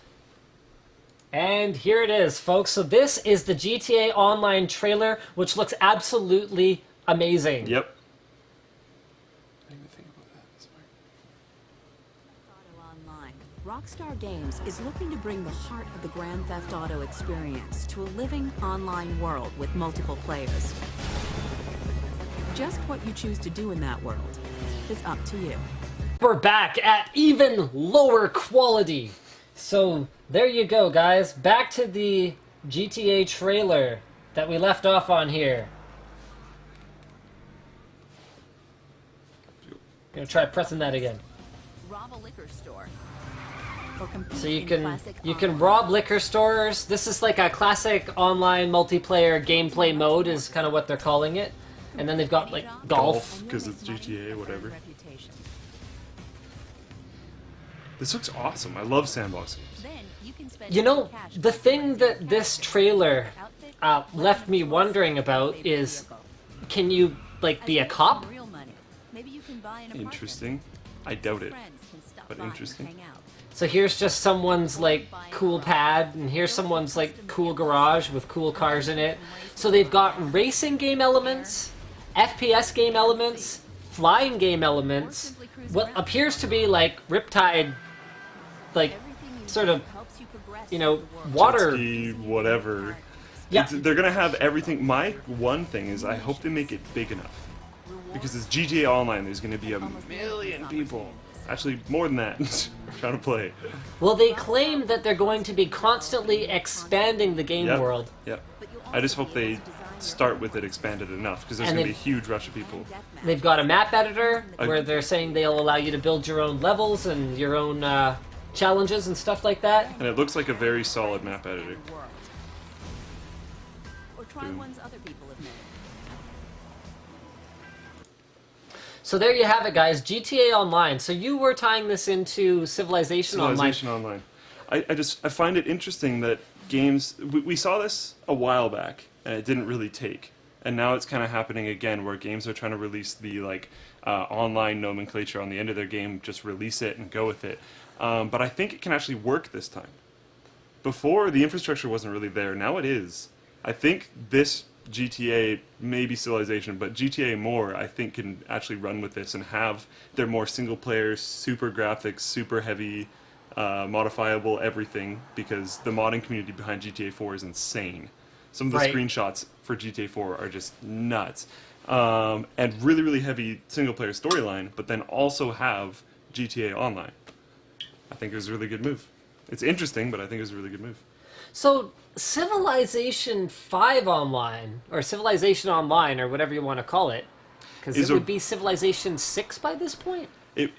And here it is, folks. So this is the GTA Online trailer, which looks absolutely amazing. Yep. I didn't even think about that. Sorry. Online. Rockstar Games is looking to bring the heart of the Grand Theft Auto experience to a living online world with multiple players. Just what you choose to do in that world is up to you. We're back at even lower quality. So there you go, guys. Back to the GTA trailer that we left off on here. Gonna try pressing that again. Rob a liquor store. So you can rob liquor stores. This is like a classic online multiplayer gameplay mode is kind of what they're calling it. And then they've got like golf. Because it's GTA, whatever. This looks awesome. I love sandbox games. You know, the thing that this trailer left me wondering about is, can you like be a cop? Interesting. I doubt it, but interesting. So here's just someone's like cool pad, and here's someone's like cool garage with cool cars in it. So they've got racing game elements, FPS game elements, flying game elements, what appears to be like Riptide, like sort of, you know, water. Jet ski, whatever. Yeah. They're gonna have everything. My one thing is I hope they make it big enough. Because it's GTA Online, there's gonna be 1 million people. Actually, more than that, trying to play. Well, they claim that they're going to be constantly expanding the game world. Yep. I just hope they start with it expanded enough, because there's And going to be a huge rush of people. They've got a map editor where they're saying they'll allow you to build your own levels and your own challenges and stuff like that. And it looks like a very solid map editor. Or try ones other people have made. So there you have it, guys. GTA Online. So you were tying this into Civilization Online. Civilization Online. I find it interesting that games... We saw this a while back, and it didn't really take. And now it's kind of happening again, where games are trying to release the online nomenclature on the end of their game, just release it and go with it. But I think it can actually work this time. Before, the infrastructure wasn't really there. Now it is. I think this GTA, maybe Civilization, but GTA more, I think can actually run with this and have their more single-player, super graphics, super heavy, modifiable everything, because the modding community behind GTA 4 is insane. Some of the screenshots for GTA 4 are just nuts. And really, really heavy single-player storyline, but then also have GTA Online. I think it was a really good move. It's interesting, but I think it was a really good move. So Civilization 5 Online, or Civilization Online, or whatever you want to call it, because it would be Civilization 6 by this point? It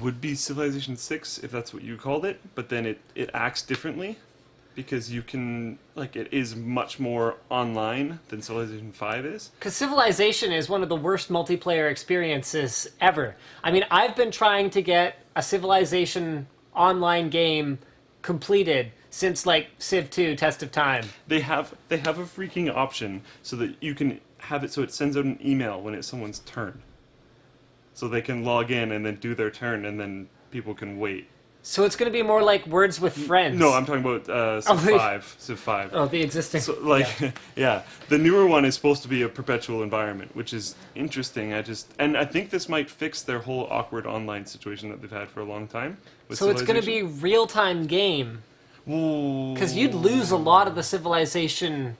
would be Civilization 6 if that's what you called it, but then it acts differently, because you can, like, it is much more online than Civilization 5 is. Because Civilization is one of the worst multiplayer experiences ever. I mean, I've been trying to get a Civilization Online game completed since like Civ 2 Test of Time. They have a freaking option so that you can have it so it sends out an email when it's someone's turn. So they can log in and then do their turn, and then people can wait. So it's going to be more like Words with Friends. No, I'm talking about Civ 5. Civ 5. Oh, the existing. So, like, yeah, the newer one is supposed to be a perpetual environment, which is interesting. And I think this might fix their whole awkward online situation that they've had for a long time. So it's going to be real-time game. Because you'd lose a lot of the Civilization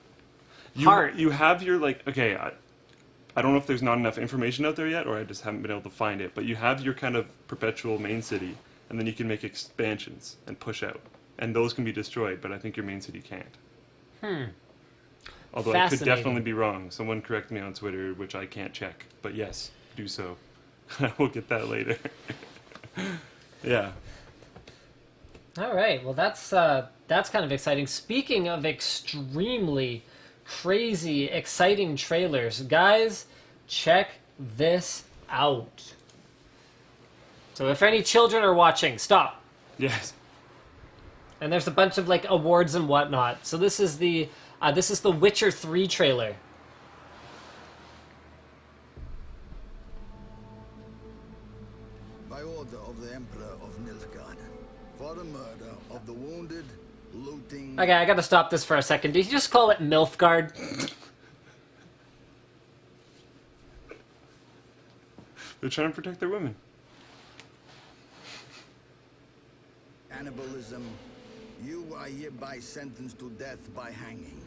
heart. You have your, like, okay, I don't know if there's not enough information out there yet, or I just haven't been able to find it, but you have your kind of perpetual main city, and then you can make expansions and push out. And those can be destroyed, but I think your main city can't. Although I could definitely be wrong. Someone correct me on Twitter, which I can't check. But yes, do so. We'll get that later. Yeah. All right. Well, that's kind of exciting. Speaking of extremely crazy, exciting trailers, guys, check this out. So if any children are watching, stop. Yes. And there's a bunch of like awards and whatnot. So this is the Witcher 3 trailer. By order of the Emperor of Nilfgaard, for the murder of the wounded, looting... Okay, I gotta stop this for a second. Did you just call it Milfgard? They're trying to protect their women. Cannibalism, you are hereby sentenced to death by hanging.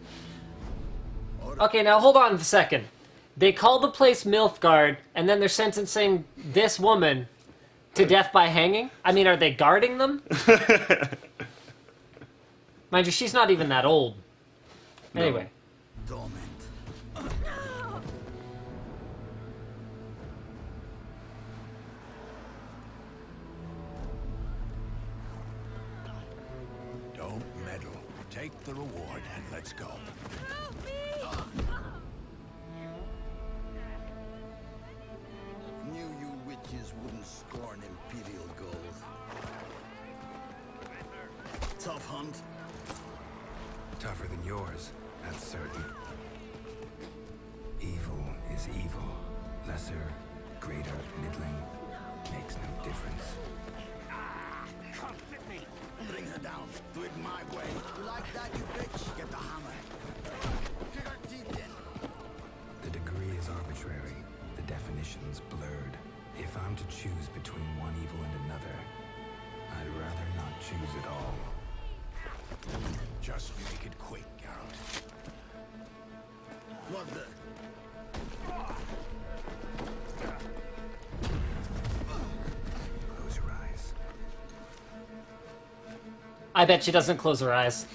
Okay, now hold on a second. They call the place Milfgard, and then they're sentencing this woman to death by hanging? I mean, are they guarding them? Mind you, she's not even that old. Anyway. Torment. Don't meddle. Take the reward and let's go. Knew you witches wouldn't scorn imperial gold. Tough hunt. Tougher than yours, that's certain. Evil is evil. Lesser, greater, middling, makes no difference. Bring her down. Do it my way. You like that, you bitch? Get the hammer. Kick her teeth in. The degree is arbitrary, the definition's blurred. If I'm to choose between one evil and another, I'd rather not choose at all. Just make it quick, Geralt. What the? Close your eyes. I bet she doesn't close her eyes.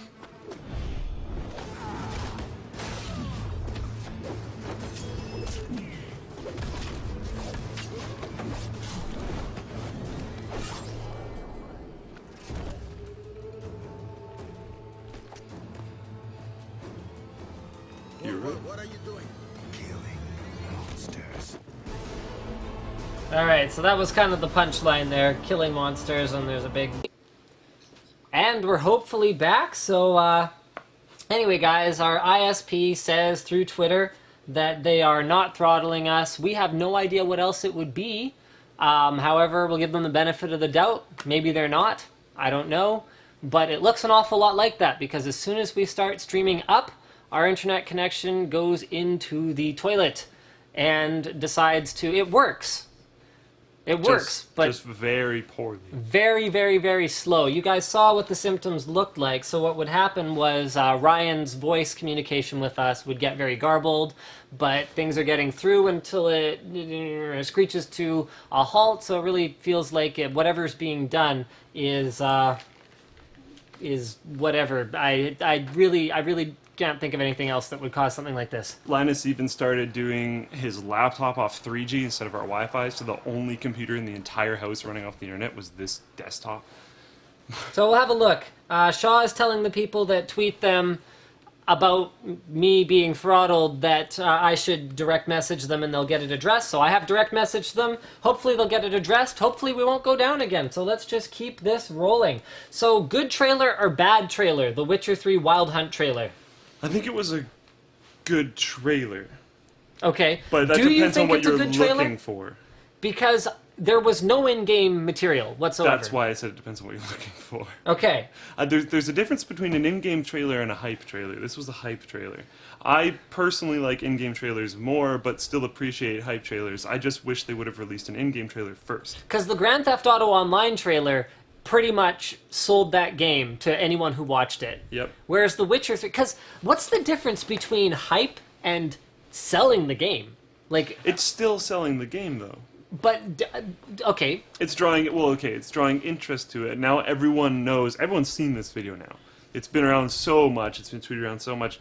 What are you doing? Killing monsters. Alright, so that was kind of the punchline there. Killing monsters, and there's a big... And we're hopefully back, so, anyway, guys, our ISP says through Twitter that they are not throttling us. We have no idea what else it would be. However, we'll give them the benefit of the doubt. Maybe they're not. I don't know. But it looks an awful lot like that, because as soon as we start streaming up, our internet connection goes into the toilet and decides to... It works. It works, but... Just very poorly. Very, very, very slow. You guys saw what the symptoms looked like, so what would happen was Ryan's voice communication with us would get very garbled, but things are getting through until it screeches to a halt, so it really feels like whatever's being done is whatever. I really can't think of anything else that would cause something like this. Linus even started doing his laptop off 3G instead of our Wi-Fi, so the only computer in the entire house running off the internet was this desktop. So we'll have a look. Shaw is telling the people that tweet them about me being throttled that I should direct message them and they'll get it addressed. So I have direct messaged them. Hopefully they'll get it addressed. Hopefully we won't go down again. So let's just keep this rolling. So good trailer or bad trailer? The Witcher 3 Wild Hunt trailer. I think it was a good trailer. Okay. But that Do you depends on think what it's a you're good trailer? looking for. Because there was no in-game material whatsoever. That's why I said it depends on what you're looking for. Okay. There's a difference between an in-game trailer and a hype trailer. This was a hype trailer. I personally like in-game trailers more, but still appreciate hype trailers. I just wish they would have released an in-game trailer first. Because the Grand Theft Auto Online trailer pretty much sold that game to anyone who watched it. Yep. Whereas The Witcher 3... Because what's the difference between hype and selling the game? Like... It's still selling the game, though. But, okay. It's drawing interest to it. Now everyone knows, everyone's seen this video now. It's been around so much, it's been tweeted around so much.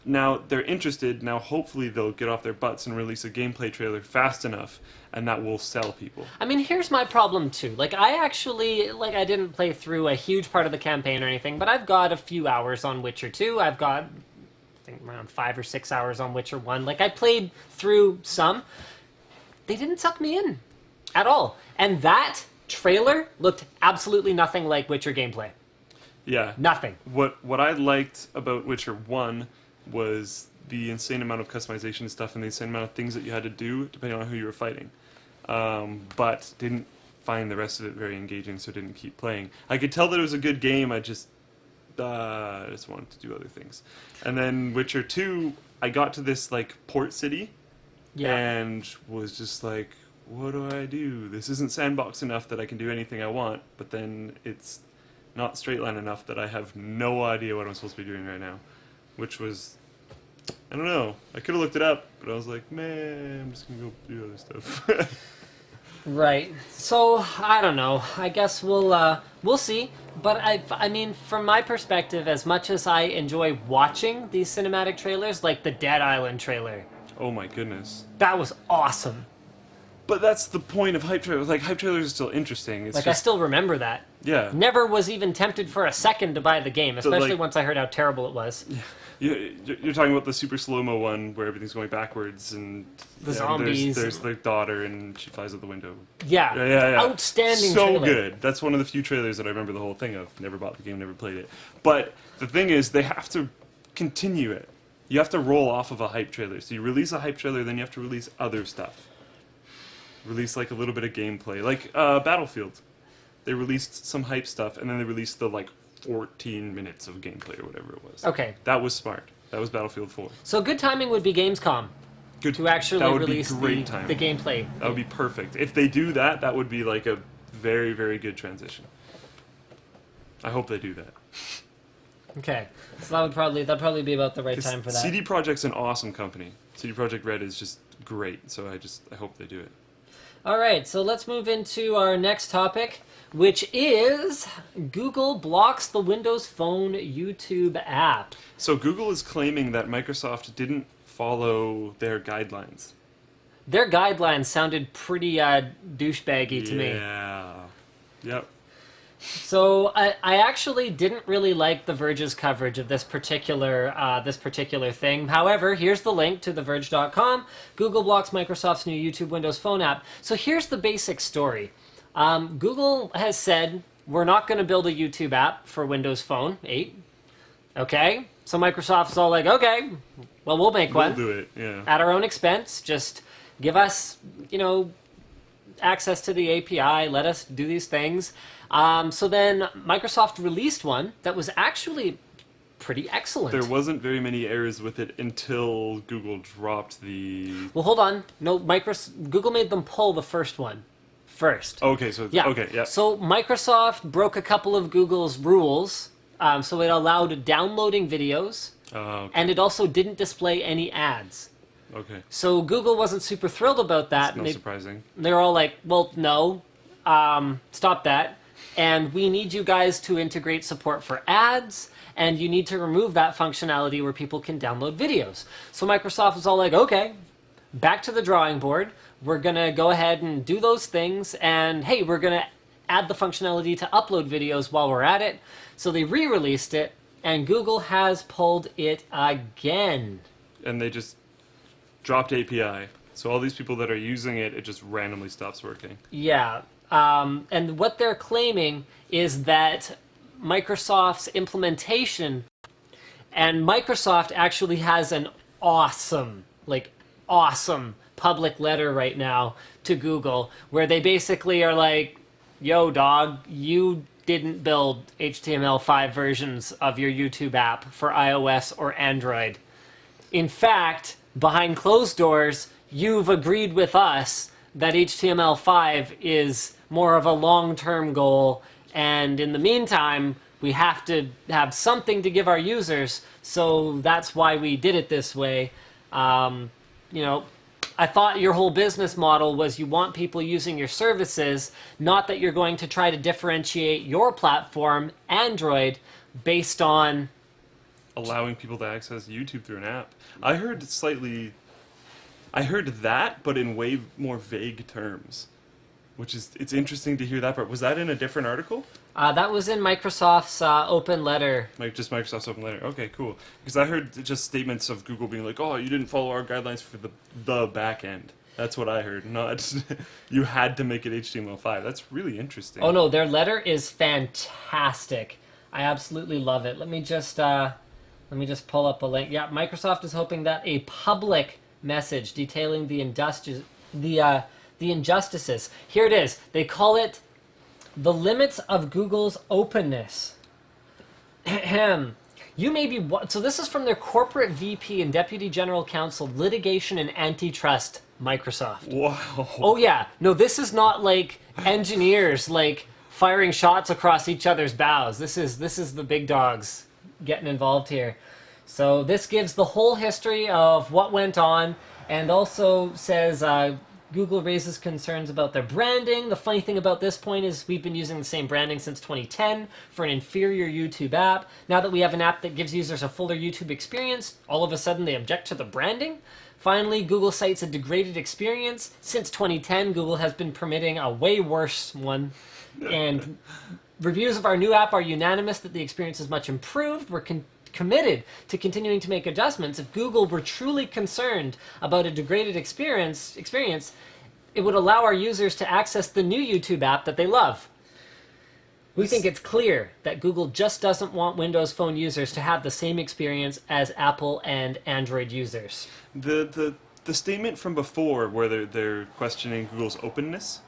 Now they're interested, now hopefully they'll get off their butts and release a gameplay trailer fast enough, and that will sell people. I mean, here's my problem, too. Like, I actually, I didn't play through a huge part of the campaign or anything, but I've got a few hours on Witcher 2. I've got, I think, around 5 or 6 hours on Witcher 1. Like, I played through some. They didn't suck me in at all. And that trailer looked absolutely nothing like Witcher gameplay. Yeah. Nothing. What I liked about Witcher 1 was the insane amount of customization and stuff and the insane amount of things that you had to do depending on who you were fighting. But didn't find the rest of it very engaging, so didn't keep playing. I could tell that it was a good game, I just wanted to do other things. And then Witcher 2, I got to this like port city and was just like, what do I do? This isn't sandbox enough that I can do anything I want, but then it's not straight line enough that I have no idea what I'm supposed to be doing right now. Which was, I don't know, I could have looked it up, but I was like, man, I'm just gonna go do other stuff. Right. So I don't know. I guess we'll see. But I mean, from my perspective, as much as I enjoy watching these cinematic trailers, like the Dead Island trailer, Oh my goodness. that was awesome. But that's the point of hype trailers. Like, hype trailers are still interesting. It's Like I just, still remember that. yeah. Never was even tempted for a second to buy the game, especially like- once I heard how terrible it was. You're talking about the super slow-mo one where everything's going backwards and The zombies. There's the daughter and she flies out the window. Yeah. Yeah. Outstanding So trailer. good. That's one of the few trailers that I remember the whole thing of. Never bought the game, never played it. But the thing is, they have to continue it. You have to roll off of a hype trailer. So you release a hype trailer, then you have to release other stuff. Release like a little bit of gameplay. Like Battlefield. They released some hype stuff, and then they released the like 14 minutes of gameplay or whatever it was. Okay. That was smart. That was Battlefield 4. So good timing would be Gamescom Good. to actually that would release be great the timing. gameplay. That would be perfect. If they do that, that would be like a very, very good transition. I hope they do that. Okay. So that'd probably be about the right time for that. CD Projekt's an awesome company. CD Projekt Red is just great, so I hope they do it. All right, so let's move into our next topic, which is Google blocks the Windows Phone YouTube app. So Google is claiming that Microsoft didn't follow their guidelines. Their guidelines sounded pretty douchebaggy to me. Yeah. Yep. So I actually didn't really like The Verge's coverage of this particular thing. However, here's the link to TheVerge.com. Google blocks Microsoft's new YouTube Windows Phone app. So here's the basic story. Google has said we're not going to build a YouTube app for Windows Phone 8. Okay, so Microsoft's all like, okay, well we'll make one We'll do it. Yeah. at our own expense. Just give us, access to the API. Let us do these things. So then Microsoft released one that was actually pretty excellent. There wasn't very many errors with it until Google dropped the. Well, hold on. No, Google made them pull the first one first. Okay, so Yeah. okay, yeah. So Microsoft broke a couple of Google's rules. So it allowed downloading videos, Okay. and it also didn't display any ads. Okay. So Google wasn't super thrilled about that. Not and surprising. they're all like, well, no, stop that. And we need you guys to integrate support for ads, and you need to remove that functionality where people can download videos. So Microsoft was all like, okay, back to the drawing board. We're going to go ahead and do those things, and hey, we're going to add the functionality to upload videos while we're at it. So they re-released it, and Google has pulled it again. And they just dropped API. So all these people that are using it, it just randomly stops working. Yeah. And what they're claiming is that Microsoft's implementation, and Microsoft actually has an awesome public letter right now to Google, where they basically are like, yo, dog, you didn't build HTML5 versions of your YouTube app for iOS or Android. In fact, behind closed doors, you've agreed with us that HTML5 is more of a long-term goal, and in the meantime, we have to have something to give our users, so that's why we did it this way. I thought your whole business model was you want people using your services, not that you're going to try to differentiate your platform, Android, based on... Allowing people to access YouTube through an app. I heard that, but in way more vague terms. Which is, it's interesting to hear that part. Was that in a different article? that was in Microsoft's open letter. Like just Microsoft's open letter. Okay, cool. Because I heard just statements of Google being like, "Oh, you didn't follow our guidelines for the back end." That's what I heard. Not you had to make it HTML5. That's really interesting. Oh no, their letter is fantastic. I absolutely love it. Let me just pull up a link. Yeah, Microsoft is hoping that a public message detailing the injustices. Here it is. They call it the limits of Google's openness. You may be... So this is from their corporate VP and Deputy General Counsel, Litigation and Antitrust, Microsoft. Wow. Oh, yeah. No, this is not like engineers, like, firing shots across each other's bows. This is the big dogs getting involved here. So this gives the whole history of what went on, and also says Google raises concerns about their branding. The funny thing about this point is we've been using the same branding since 2010 for an inferior YouTube app. Now that we have an app that gives users a fuller YouTube experience, all of a sudden they object to the branding. Finally, Google cites a degraded experience. Since 2010, Google has been permitting a way worse one. And reviews of our new app are unanimous that the experience is much improved. We're committed to continuing to make adjustments. If Google were truly concerned about a degraded experience, it would allow our users to access the new YouTube app that they love. We think it's clear that Google just doesn't want Windows Phone users to have the same experience as Apple and Android users. The statement from before where they're questioning Google's openness,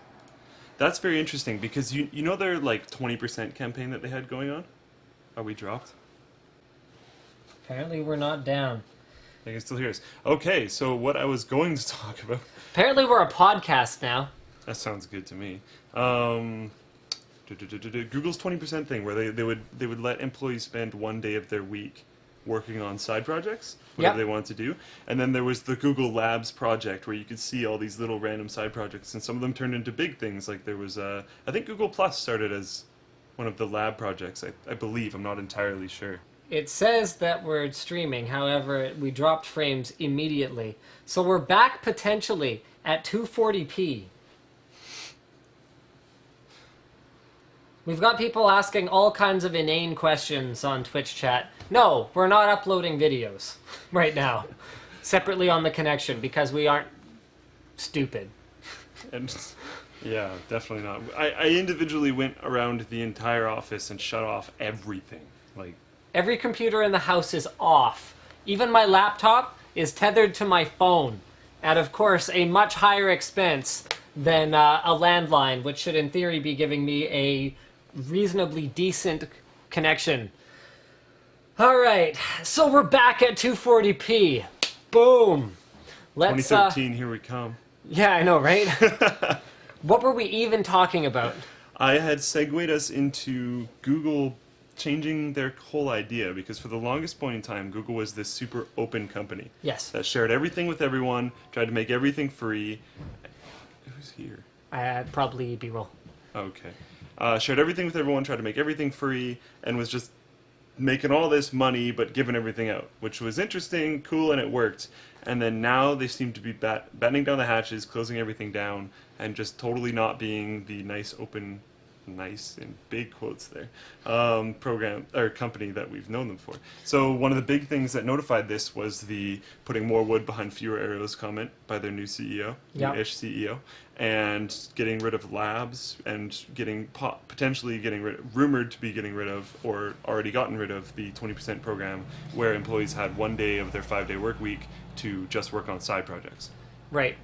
that's very interesting because you know their like 20% campaign that they had going on? Are we dropped? Apparently we're not down. I can still hear us. Okay, so what I was going to talk about... Apparently we're a podcast now. That sounds good to me. Google's 20% thing, where they would let employees spend one day of their week working on side projects, whatever they want to do. And then there was the Google Labs project, where you could see all these little random side projects, and some of them turned into big things. Like there was, I think Google Plus started as one of the lab projects, I believe. I'm not entirely sure. It says that we're streaming, however, we dropped frames immediately. So we're back potentially at 240p. We've got people asking all kinds of inane questions on Twitch chat. No, we're not uploading videos right now, separately on the connection, because we aren't stupid. And yeah, definitely not. I individually went around the entire office and shut off everything. Like, every computer in the house is off. Even my laptop is tethered to my phone at, of course, a much higher expense than a landline, which should in theory be giving me a reasonably decent connection. Alright, so we're back at 240p. Boom. Let's, 2013, here we come. Yeah, I know, right? What were we even talking about? I had segued us into Google changing their whole idea, because for the longest point in time, Google was this super open company. Yes. That shared everything with everyone, tried to make everything free. Who's here? Probably B-roll. Okay. Shared everything with everyone, tried to make everything free, and was just making all this money but giving everything out, which was interesting, cool, and it worked. And then now they seem to be battening down the hatches, closing everything down, and just totally not being the nice, open, nice in big quotes there, program or company that we've known them for. So one of the big things that notified this was the putting more wood behind fewer arrows comment by their new CEO, new-ish CEO, and getting rid of labs and potentially rumored to be getting rid of, or already gotten rid of, the 20% program where employees had one day of their 5-day work week to just work on side projects. Right.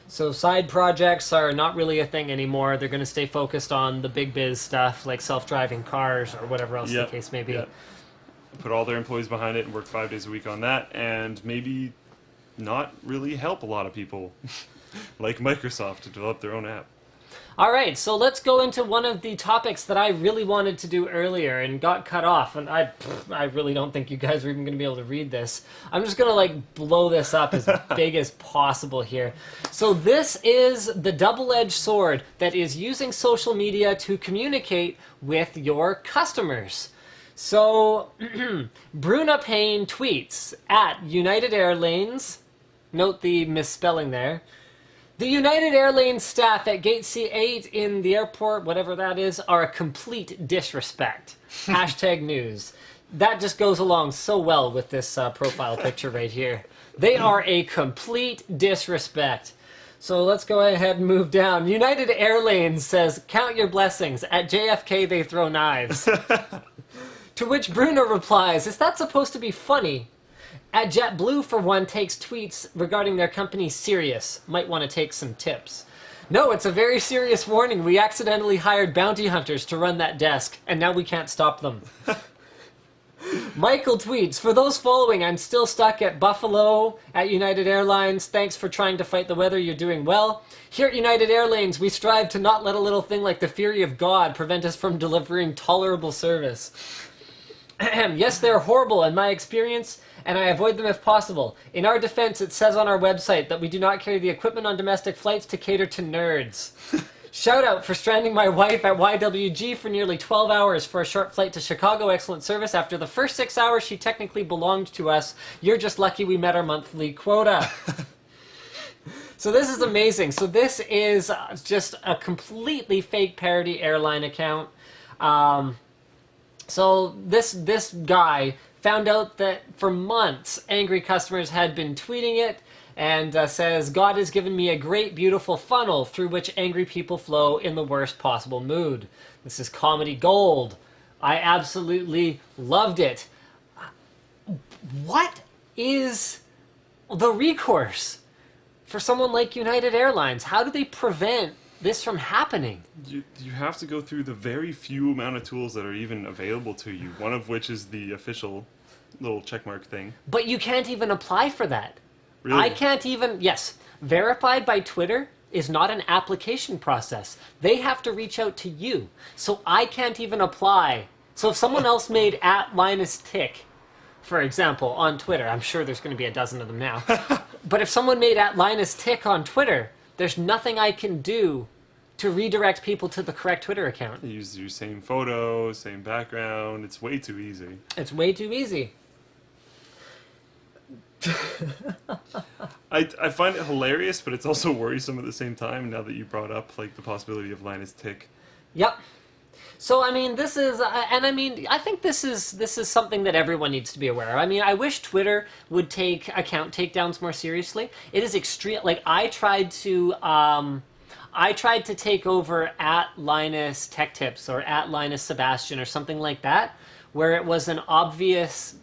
So side projects are not really a thing anymore. They're going to stay focused on the big biz stuff, like self-driving cars or whatever else the case may be. Yep. Put all their employees behind it and work 5 days a week on that, and maybe not really help a lot of people like Microsoft to develop their own app. All right, so let's go into one of the topics that I really wanted to do earlier and got cut off. And I really don't think you guys are even going to be able to read this. I'm just going to like blow this up as big as possible here. So this is the double-edged sword that is using social media to communicate with your customers. So Bruna Payne tweets at United Airlines. Note the misspelling there. The United Airlines staff at Gate C8 in the airport, whatever that is, are a complete disrespect. Hashtag news. That just goes along so well with this profile picture right here. They are a complete disrespect. So let's go ahead and move down. United Airlines says, count your blessings. At JFK, they throw knives. To which Bruno replies, "Is that supposed to be funny?" At JetBlue, for one, takes tweets regarding their company serious. Might want to take some tips. No, it's a very serious warning. We accidentally hired bounty hunters to run that desk, and now we can't stop them. Michael tweets, "For those following, I'm still stuck at Buffalo at United Airlines. Thanks for trying to fight the weather. You're doing well. Here at United Airlines, we strive to not let a little thing like the fury of God prevent us from delivering tolerable service. Yes, they're horrible in my experience, and I avoid them if possible. In our defense, it says on our website that we do not carry the equipment on domestic flights to cater to nerds. Shout out for stranding my wife at YWG for nearly 12 hours for a short flight to Chicago. Excellent service. After the first 6 hours, she technically belonged to us. You're just lucky we met our monthly quota." So this is amazing. So this is just a completely fake parody airline account. So this guy found out that for months angry customers had been tweeting it, and says, "God has given me a great, beautiful funnel through which angry people flow in the worst possible mood. This is comedy gold. I absolutely loved it." What is the recourse for someone like United Airlines? How do they prevent this from happening? You have to go through the very few amount of tools that are even available to you, one of which is the official little checkmark thing. But you can't even apply for that. Really? I can't even, yes, verified by Twitter is not an application process. They have to reach out to you. So I can't even apply. So if someone else made @LinusTick, for example, on Twitter, I'm sure there's going to be a dozen of them now. But if someone made @LinusTick on Twitter, there's nothing I can do to redirect people to the correct Twitter account. You use your same photo, same background. It's way too easy. It's way too easy. I find it hilarious, but it's also worrisome at the same time. Now that you brought up like the possibility of Linus Tick. Yep. So I mean, this is, and I mean, I think this is something that everyone needs to be aware of. I mean, I wish Twitter would take account takedowns more seriously. It is extreme. Like I tried to take over @Linus Tech Tips or @Linus Sebastian or something like that, where it was an obvious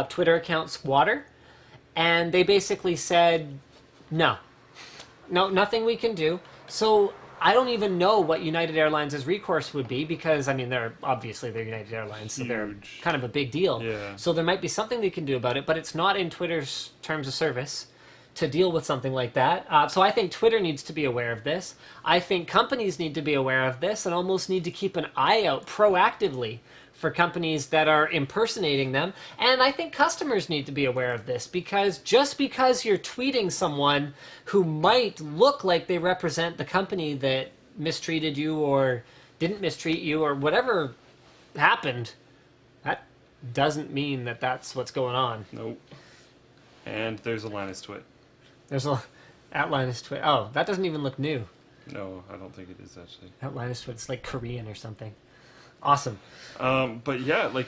Twitter account squatter. And they basically said, no, nothing we can do. So I don't even know what United Airlines' recourse would be because, I mean, they're United Airlines, so they're Huge. kind of a big deal. Yeah. So there might be something they can do about it, but it's not in Twitter's terms of service to deal with something like that. So I think Twitter needs to be aware of this. I think companies need to be aware of this and almost need to keep an eye out proactively for companies that are impersonating them. And I think customers need to be aware of this because just because you're tweeting someone who might look like they represent the company that mistreated you or didn't mistreat you or whatever happened, that doesn't mean that that's what's going on. Nope. And there's a Linus Twit. There's a @Linus Twit. Oh, that doesn't even look new. No, I don't think it is actually. @Linus Twit. It's like Korean or something. Awesome. But yeah, like,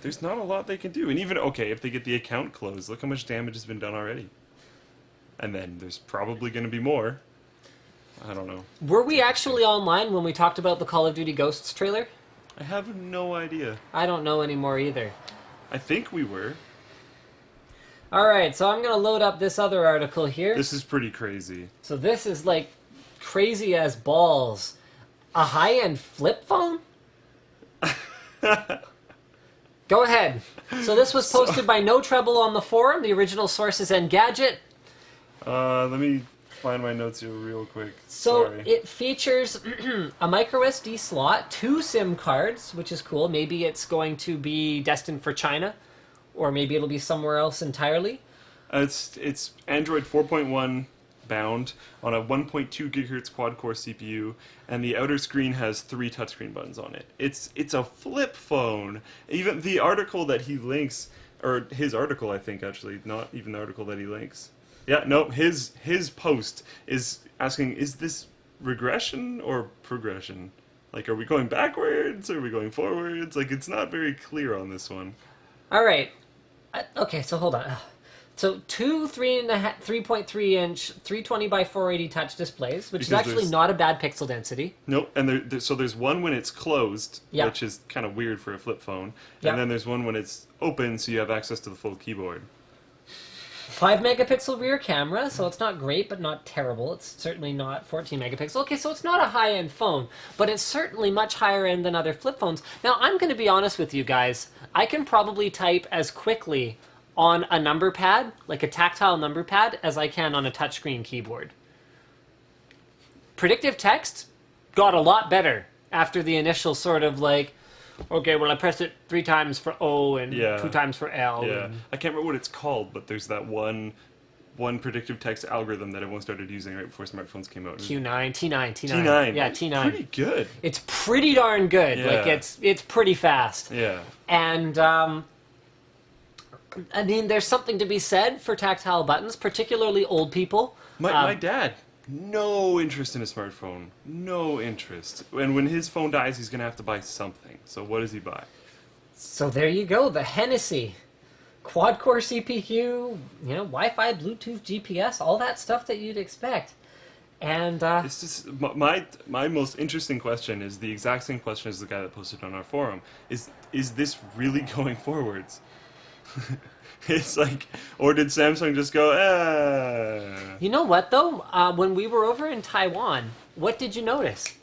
there's not a lot they can do. And even, okay, if they get the account closed, look how much damage has been done already. And then there's probably going to be more. I don't know. Were we actually online when we talked about the Call of Duty Ghosts trailer? I have no idea. I don't know anymore either. I think we were. Alright, so I'm going to load up this other article here. This is pretty crazy. So this is like crazy as balls. A high-end flip phone? Go ahead. So this was posted by No Trouble on the forum. The original source is Engadget. Let me find my notes here real quick. So Sorry. it features a micro SD slot, 2 SIM cards, which is cool. Maybe it's going to be destined for China, or maybe it'll be somewhere else entirely. It's Android 4.1 bound on a 1.2 gigahertz quad-core CPU, and the outer screen has 3 touchscreen buttons on it. It's a flip phone. Even the article that he links, or his article, I think, actually, not even the article that he links. Yeah, no, his post is asking, is this regression or progression? Like, are we going backwards? Are we going forwards? Like, it's not very clear on this one. All right. Okay, so hold on. So two 3.3-inch 320 by 480 touch displays, which is Because actually there's- not a bad pixel density. Nope, and so there's one when it's closed, Yeah. which is kind of weird for a flip phone, Yeah. and then there's one when it's open, so you have access to the full keyboard. 5 megapixel rear camera, so it's not great, but not terrible. It's certainly not 14 megapixel. Okay, so it's not a high-end phone, but it's certainly much higher end than other flip phones. Now, I'm going to be honest with you guys. I can probably type as quickly on a number pad, like a tactile number pad, as I can on a touchscreen keyboard. Predictive text got a lot better after the initial sort of like, okay, well, I pressed it 3 times for O and Yeah. 2 times for L. Yeah, and- I can't remember what it's called, but there's that one predictive text algorithm that everyone started using right before smartphones came out. Q9, T9. T9. Yeah, That's T9. Pretty good. It's pretty darn good. Like, Yeah. it's pretty fast. Yeah. And, I mean, there's something to be said for tactile buttons, particularly old people. My dad, no interest in a smartphone. No interest. And when his phone dies, he's going to have to buy something. So what does he buy? So there you go, the Hennessy. Quad-core CPU, you know, Wi-Fi, Bluetooth, GPS, all that stuff that you'd expect. And, It's just, my most interesting question is the exact same question as the guy that posted on our forum. Is this really going forwards? It's like, or did Samsung just go, you know what, though? When we were over in Taiwan, what did you notice?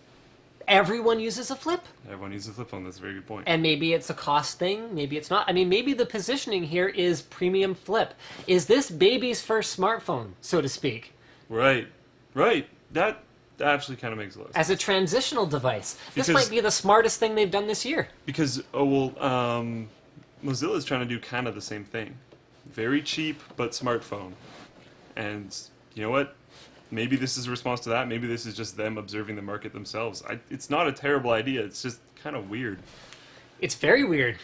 Everyone uses a flip. Everyone uses a flip phone, that's a very good point. And maybe it's a cost thing, maybe it's not. I mean, maybe the positioning here is premium flip. Is this baby's first smartphone, so to speak? Right. That actually kind of makes a lot of sense. As a transitional device. This Because- might be the smartest thing they've done this year. Because, Mozilla's trying to do kind of the same thing. Very cheap, but smartphone. And you know what? Maybe this is a response to that. Maybe this is just them observing the market themselves. It's not a terrible idea. It's just kind of weird. It's very weird.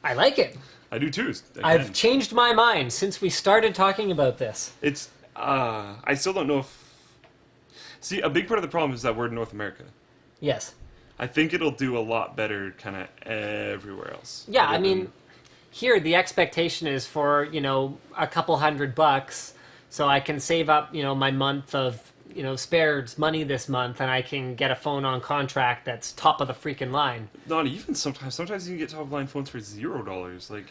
I like it. I do too. I've Again, changed my mind since we started talking about this. It's, I still don't know if... See, a big part of the problem is that we're in North America. Yes. I think it'll do a lot better kind of everywhere else. Yeah, other I mean, than- here the expectation is for, you know, a couple $100 so I can save up, you know, my month of, you know, spares money this month and I can get a phone on contract that's top of the freaking line. Not even sometimes. Sometimes you can get top-line phones for $0. Like,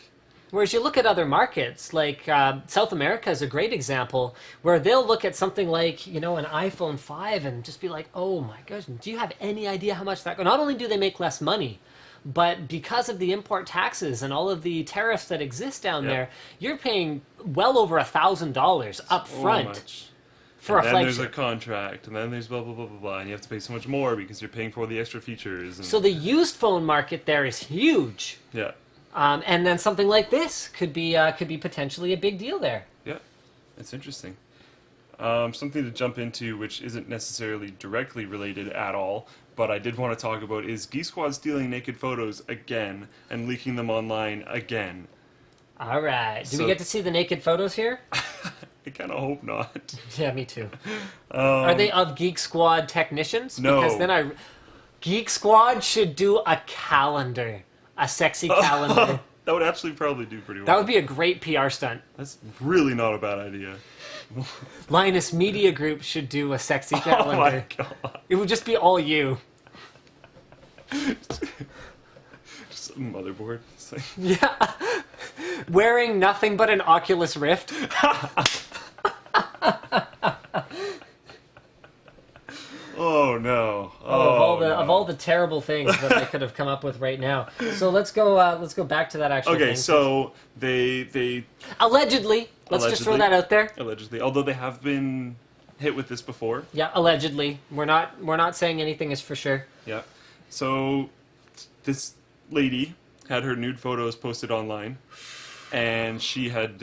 Whereas you look at other markets, like South America is a great example, where they'll look at something like, you know, an iPhone 5 and just be like, oh my gosh, do you have any idea how much that... Not only do they make less money, but because of the import taxes and all of the tariffs that exist down Yeah. there, you're paying well over $1,000 up so front much. for And a then there's a flagship. contract, and then there's blah, blah, blah, blah, blah, and you have to pay so much more because you're paying for all the extra features. And, So the used phone market there is huge. yeah. And then something like this could be potentially a big deal there. Yeah, it's interesting. Something to jump into, which isn't necessarily directly related at all, but I did want to talk about, is Geek Squad stealing naked photos again and leaking them online again. All right. Do we So- get to see the naked photos here? I kind of hope not. Yeah, me too. Are they of Geek Squad technicians? No. Because then Geek Squad should do a calendar. A sexy calendar. That would actually probably do pretty well. That would be a great PR stunt. That's really not a bad idea. Linus Media Group should do a sexy Oh calendar. my god. It would just be all you. Just a motherboard. It's like, Yeah. Wearing nothing but an Oculus Rift. oh no. Of all the terrible things that I could have come up with right now. So let's go back to that actual Okay, thing. so they Allegedly. Let's just throw Allegedly. that out there. allegedly, although they have been hit with this before. Yeah, allegedly. We're not saying anything is for sure. Yeah. So this lady had her nude photos posted online, and she had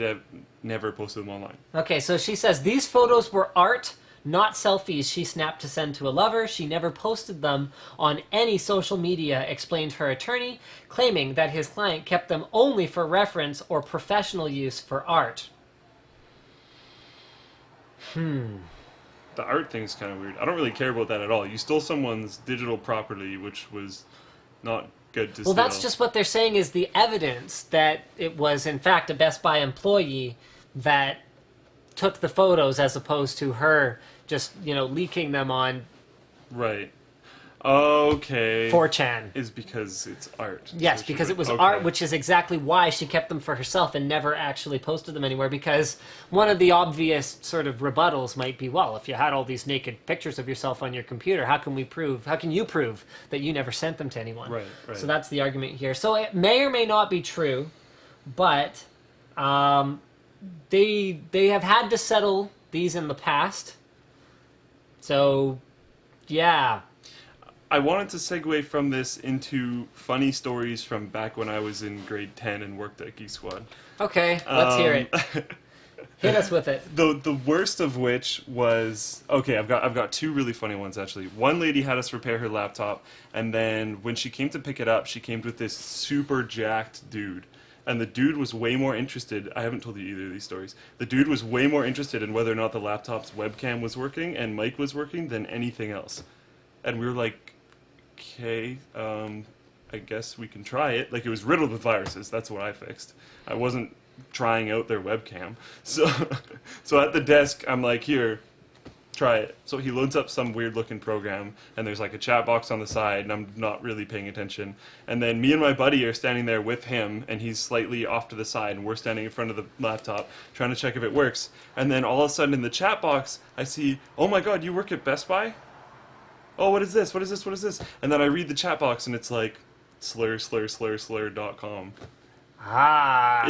never posted them online. Okay, so she says these photos were art, not selfies she snapped to send to a lover. She never posted them on any social media, explained her attorney, claiming that his client kept them only for reference or professional use for art. The art thing's kind of weird. I don't really care about that at all. You stole someone's digital property, which was not good to Well, steal. that's just what they're saying is the evidence that it was, in fact, a Best Buy employee that took the photos as opposed to her just, leaking them on Right. Okay. 4chan. Is because it's art. Yes, So because it was okay. art, which is exactly why she kept them for herself and never actually posted them anywhere, because one of the obvious sort of rebuttals might be, well, if you had all these naked pictures of yourself on your computer, how can you prove that you never sent them to anyone? Right, right. So that's the argument here. So it may or may not be true, but they have had to settle these in the past. So, yeah. I wanted to segue from this into funny stories from back when I was in grade 10 and worked at Geek Squad. Okay, let's hear it. Hit us with it. The worst of which was, okay, I've got two really funny ones actually. One lady had us repair her laptop, and then when she came to pick it up, she came with this super jacked dude. And the dude was way more interested, I haven't told you either of these stories, the dude was way more interested in whether or not the laptop's webcam was working and mic was working than anything else. And we were like, okay, I guess we can try it. Like, it was riddled with viruses, that's what I fixed. I wasn't trying out their webcam. So at the desk, I'm like, here, try it. So he loads up some weird looking program, and there's like a chat box on the side, and I'm not really paying attention. And then me and my buddy are standing there with him, and he's slightly off to the side, and we're standing in front of the laptop trying to check if it works. And then all of a sudden in the chat box, I see, oh my god, you work at Best Buy? Oh, what is this? What is this? What is this? And then I read the chat box, and it's like, slur.com. Ah.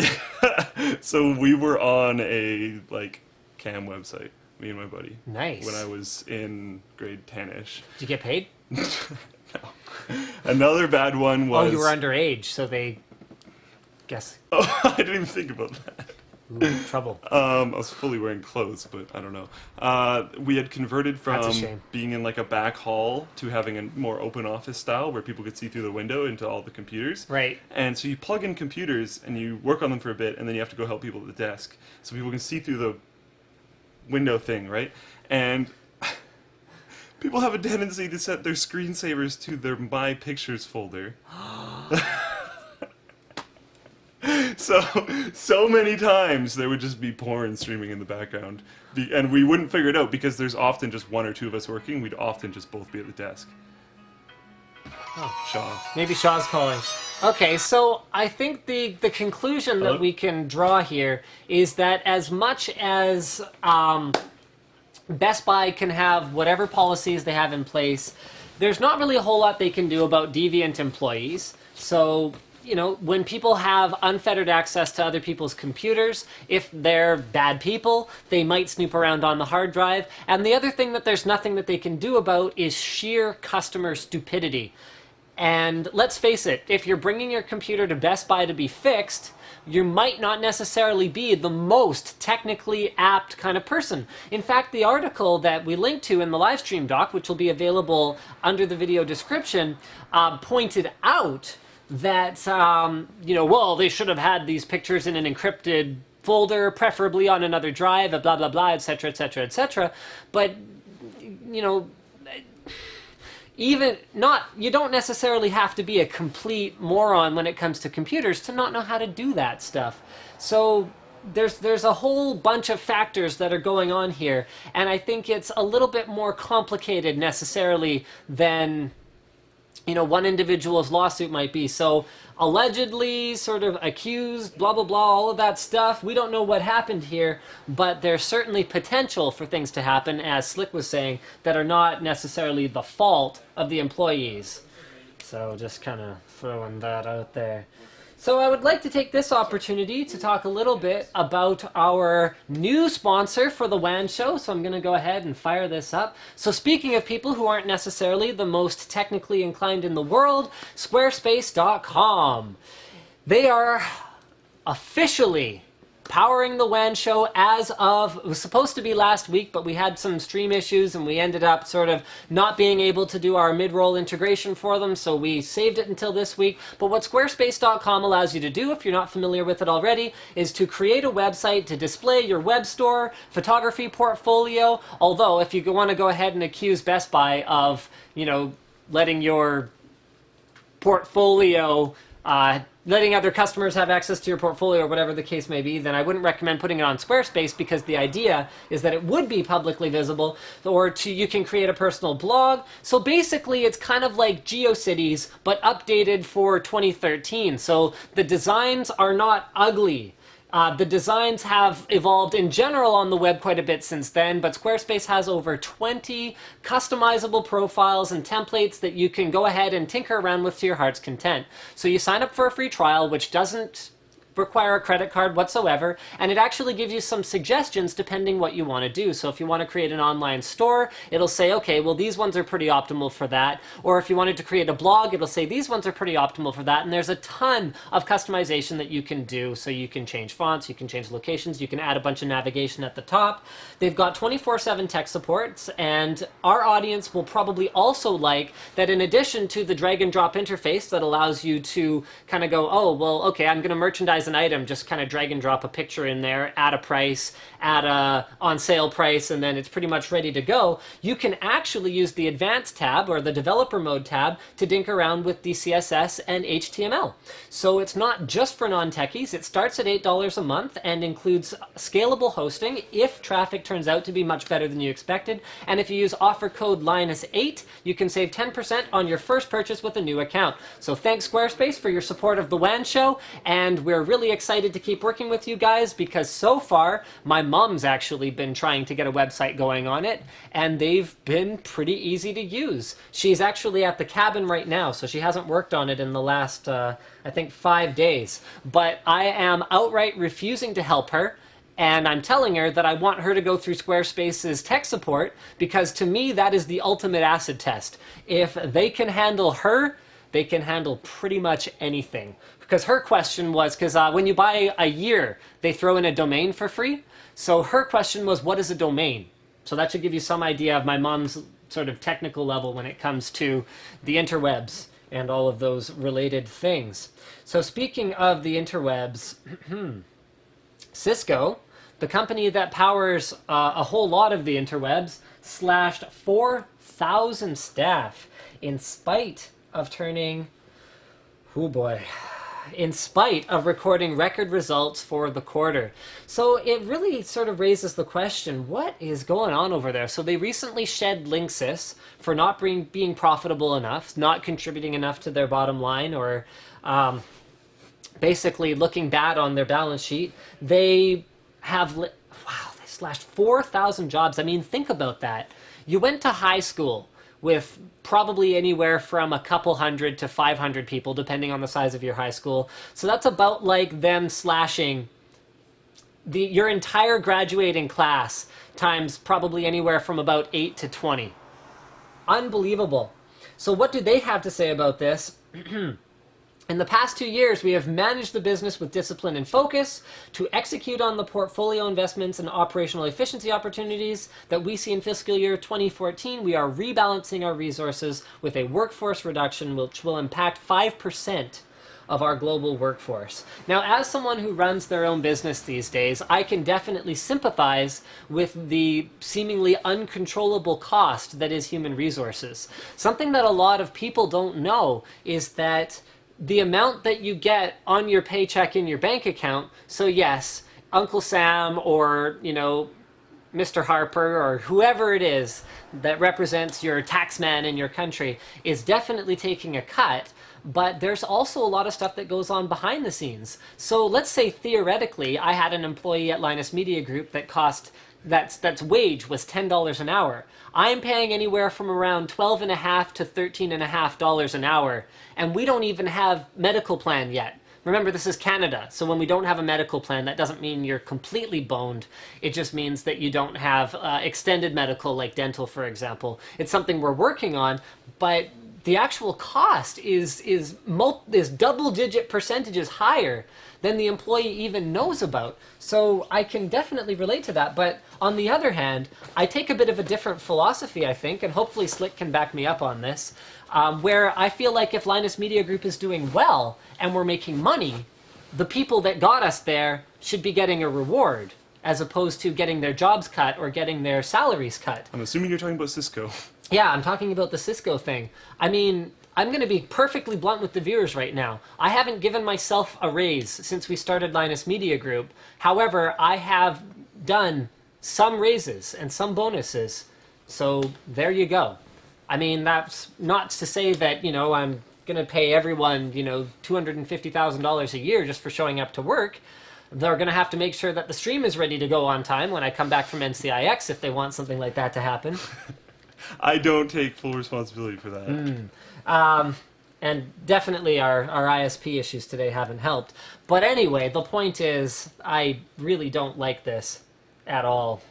So we were on a, like, cam website, me and my buddy. Nice. When I was in grade 10-ish. Did you get paid? No. Another bad one was... Oh, you were underage, so they... Guess. Oh, I didn't even think about that. Ooh, trouble. I was fully wearing clothes, but I don't know. We had converted That's a from shame. being in like a back hall to having a more open office style where people could see through the window into all the computers. Right. And so you plug in computers and you work on them for a bit, and then you have to go help people at the desk. So people can see through the window thing, right? And people have a tendency to set their screensavers to their My Pictures folder. So many times there would just be porn streaming in the background, and we wouldn't figure it out because there's often just one or two of us working. We'd often just both be at the desk. Oh, Shaw. Maybe Shaw's calling. Okay, so I think the conclusion that we can draw here is that as much as Best Buy can have whatever policies they have in place, there's not really a whole lot they can do about deviant employees. So, when people have unfettered access to other people's computers, if they're bad people, they might snoop around on the hard drive. And the other thing that there's nothing that they can do about is sheer customer stupidity. And let's face it, if you're bringing your computer to Best Buy to be fixed, you might not necessarily be the most technically apt kind of person. In fact, the article that we linked to in the live stream doc, which will be available under the video description, pointed out that, well, they should have had these pictures in an encrypted folder, preferably on another drive, blah, blah, blah, etc., etc., etc. But, you don't necessarily have to be a complete moron when it comes to computers to not know how to do that stuff. So there's a whole bunch of factors that are going on here, and I think it's a little bit more complicated necessarily than one individual's lawsuit might be. So allegedly, sort of accused, blah, blah, blah, all of that stuff. We don't know what happened here, but there's certainly potential for things to happen, as Slick was saying, that are not necessarily the fault of the employees. So just kind of throwing that out there. So I would like to take this opportunity to talk a little bit about our new sponsor for the WAN show. So I'm going to go ahead and fire this up. So speaking of people who aren't necessarily the most technically inclined in the world, Squarespace.com. They are officially powering the WAN show as of, it was supposed to be last week, but we had some stream issues and we ended up sort of not being able to do our mid-roll integration for them, so we saved it until this week. But what Squarespace.com allows you to do, if you're not familiar with it already, is to create a website to display your web store, photography portfolio, although if you want to go ahead and accuse Best Buy of, letting your portfolio letting other customers have access to your portfolio or whatever the case may be, then I wouldn't recommend putting it on Squarespace, because the idea is that it would be publicly visible, or you can create a personal blog. So basically it's kind of like GeoCities, but updated for 2013. So the designs are not ugly. The designs have evolved in general on the web quite a bit since then, but Squarespace has over 20 customizable profiles and templates that you can go ahead and tinker around with to your heart's content. So you sign up for a free trial, which doesn't require a credit card whatsoever, and it actually gives you some suggestions depending what you want to do. So if you want to create an online store, it'll say, okay, well, these ones are pretty optimal for that. Or if you wanted to create a blog, it'll say these ones are pretty optimal for that. And there's a ton of customization that you can do. So you can change fonts, you can change locations, you can add a bunch of navigation at the top. They've got 24/7 tech supports, and our audience will probably also like that in addition to the drag and drop interface that allows you to kind of go, oh, well, okay, I'm going to merchandise an item, just kind of drag and drop a picture in there, add a price, add a on sale price, and then it's pretty much ready to go. You can actually use the advanced tab or the developer mode tab to dink around with the CSS and HTML. So it's not just for non-techies. It starts at $8 a month and includes scalable hosting if traffic turns out to be much better than you expected. And if you use offer code Linus8, you can save 10% on your first purchase with a new account. So thanks Squarespace for your support of the WAN show, and we're really excited to keep working with you guys, because so far my mom's actually been trying to get a website going on it, and they've been pretty easy to use. She's actually at the cabin right now, so she hasn't worked on it in the last I think 5 days, but I am outright refusing to help her. And I'm telling her that I want her to go through Squarespace's tech support, because to me that is the ultimate acid test. If they can handle her, they can handle pretty much anything. Because her question was, because when you buy a year, they throw in a domain for free. So her question was, what is a domain? So that should give you some idea of my mom's sort of technical level when it comes to the interwebs and all of those related things. So speaking of the interwebs, Cisco, the company that powers a whole lot of the interwebs, slashed 4,000 staff in spite of turning, oh boy, in spite of recording record results for the quarter. So it really sort of raises the question, what is going on over there? So they recently shed Linksys for not being profitable enough, not contributing enough to their bottom line, or basically looking bad on their balance sheet. They have, wow, they slashed 4,000 jobs. I mean, think about that. You went to high school with probably anywhere from a couple hundred to 500 people, depending on the size of your high school. So that's about like them slashing your entire graduating class times probably anywhere from about 8 to 20. Unbelievable. So what do they have to say about this? In the past 2 years, we have managed the business with discipline and focus to execute on the portfolio investments and operational efficiency opportunities that we see in fiscal year 2014. We are rebalancing our resources with a workforce reduction which will impact 5% of our global workforce. Now, as someone who runs their own business these days, I can definitely sympathize with the seemingly uncontrollable cost that is human resources. Something that a lot of people don't know is that the amount that you get on your paycheck in your bank account, so yes, Uncle Sam or, you know, Mr. Harper or whoever it is that represents your taxman in your country is definitely taking a cut, but there's also a lot of stuff that goes on behind the scenes. So let's say theoretically I had an employee at Linus Media Group that cost that's wage was $10 an hour. I'm paying anywhere from around $12.50 to $13.50 an hour, and we don't even have medical plan yet. Remember, this is Canada, so when we don't have a medical plan, that doesn't mean you're completely boned. It just means that you don't have extended medical, like dental, for example. It's something we're working on, but the actual cost is double-digit percentages higher than the employee even knows about. So I can definitely relate to that. But on the other hand, I take a bit of a different philosophy, I think, and hopefully Slick can back me up on this, where I feel like if Linus Media Group is doing well and we're making money, the people that got us there should be getting a reward, as opposed to getting their jobs cut or getting their salaries cut. I'm assuming you're talking about Cisco. Yeah, I'm talking about the Cisco thing. I mean, I'm going to be perfectly blunt with the viewers right now. I haven't given myself a raise since we started Linus Media Group. However, I have done some raises and some bonuses. So there you go. I mean, that's not to say that, you know, I'm going to pay everyone, you know, $250,000 a year just for showing up to work. They're going to have to make sure that the stream is ready to go on time when I come back from NCIX if they want something like that to happen. I don't take full responsibility for that. And definitely our ISP issues today haven't helped. But anyway, the point is, I really don't like this at all.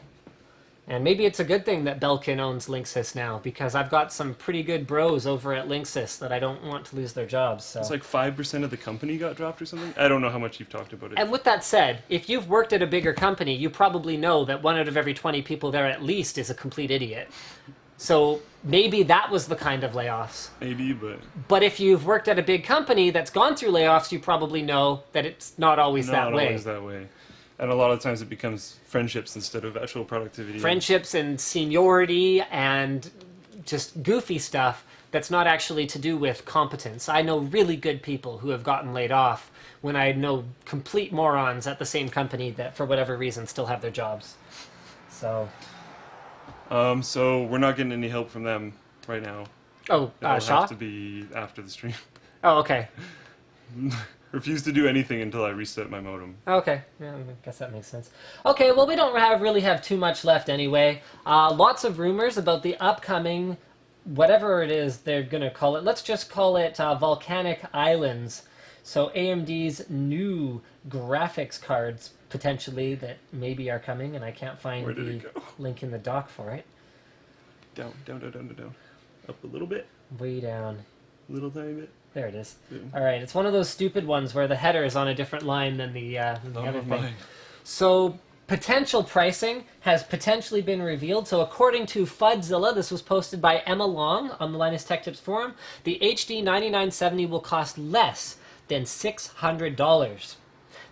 And maybe it's a good thing that Belkin owns Linksys now, because I've got some pretty good bros over at Linksys that I don't want to lose their jobs. So. It's like 5% of the company got dropped or something? I don't know how much you've talked about it. And with that said, if you've worked at a bigger company, you probably know that 1 out of every 20 people there at least is a complete idiot. So maybe that was the kind of layoffs. Maybe, but... But if you've worked at a big company that's gone through layoffs, you probably know that it's not always that way. Not always that way. And a lot of times it becomes friendships instead of actual productivity. Friendships and seniority and just goofy stuff that's not actually to do with competence. I know really good people who have gotten laid off when I know complete morons at the same company that, for whatever reason, still have their jobs. So... So we're not getting any help from them right now. Oh, It'll Shaw? have to be after the stream. Oh, okay. Refuse to do anything until I reset my modem. Okay, yeah, I guess that makes sense. Okay, well, we don't really have too much left anyway. Lots of rumors about the upcoming, whatever it is they're going to call it. Let's just call it Volcanic Islands. So AMD's new graphics cards, potentially, that maybe are coming, and I can't find the link in the doc for it. Down, down, down, down, down. Up a little bit. Way down. A little tiny bit. There it is. Yeah. All right, it's one of those stupid ones where the header is on a different line than the other thing. Mine. So potential pricing has potentially been revealed. So according to Fudzilla, this was posted by Emma Long on the Linus Tech Tips forum, the HD 9970 will cost less than $600.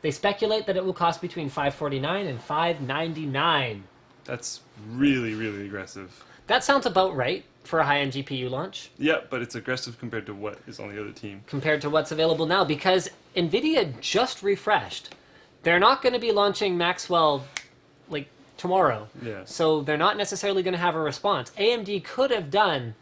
They speculate that it will cost between $549 and $599. That's really, really aggressive. That sounds about right for a high-end GPU launch. Yeah, but it's aggressive compared to what is on the other team. Compared to what's available now, because NVIDIA just refreshed. They're not going to be launching Maxwell, like, tomorrow. Yeah. So they're not necessarily going to have a response. AMD could have done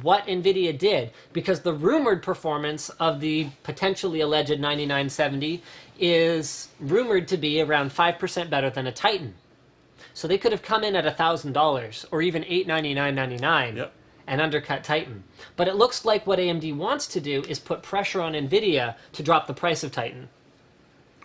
what NVIDIA did, because the rumored performance of the potentially alleged 9970 is rumored to be around 5% better than a Titan. So they could have come in at $1,000 or even $899.99 Yep. and undercut Titan. But it looks like what AMD wants to do is put pressure on NVIDIA to drop the price of Titan.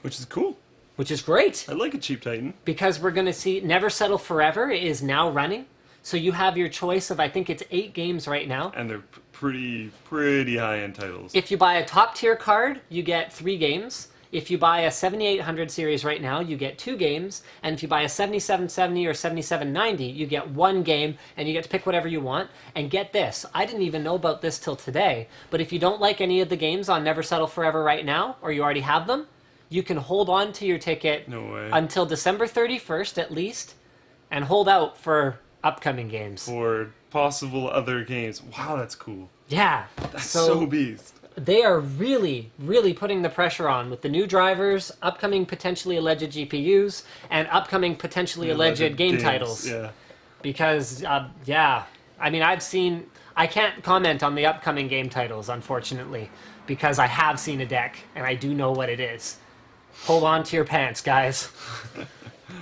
Which is cool. Which is great, I like a cheap Titan. because we're going to see Never Settle Forever is now running. So you have your choice of, I think it's 8 games right now. And they're pretty high-end titles. If you buy a top-tier card, you get 3 games. If you buy a 7800 series right now, you get 2 games. And if you buy a 7770 or 7790, you get 1 game, and you get to pick whatever you want. And get this, I didn't even know about this till today, but if you don't like any of the games on Never Settle Forever right now, or you already have them, you can hold on to your ticket No way. until December 31st at least, and hold out for upcoming games. For possible other games. Wow, that's cool. Yeah. That's so beast. They are really, really putting the pressure on with the new drivers, upcoming potentially alleged GPUs, and upcoming potentially alleged game games, titles. Yeah. Because, yeah, I mean, I can't comment on the upcoming game titles, unfortunately, because I have seen a deck, and I do know what it is. Hold on to your pants, guys.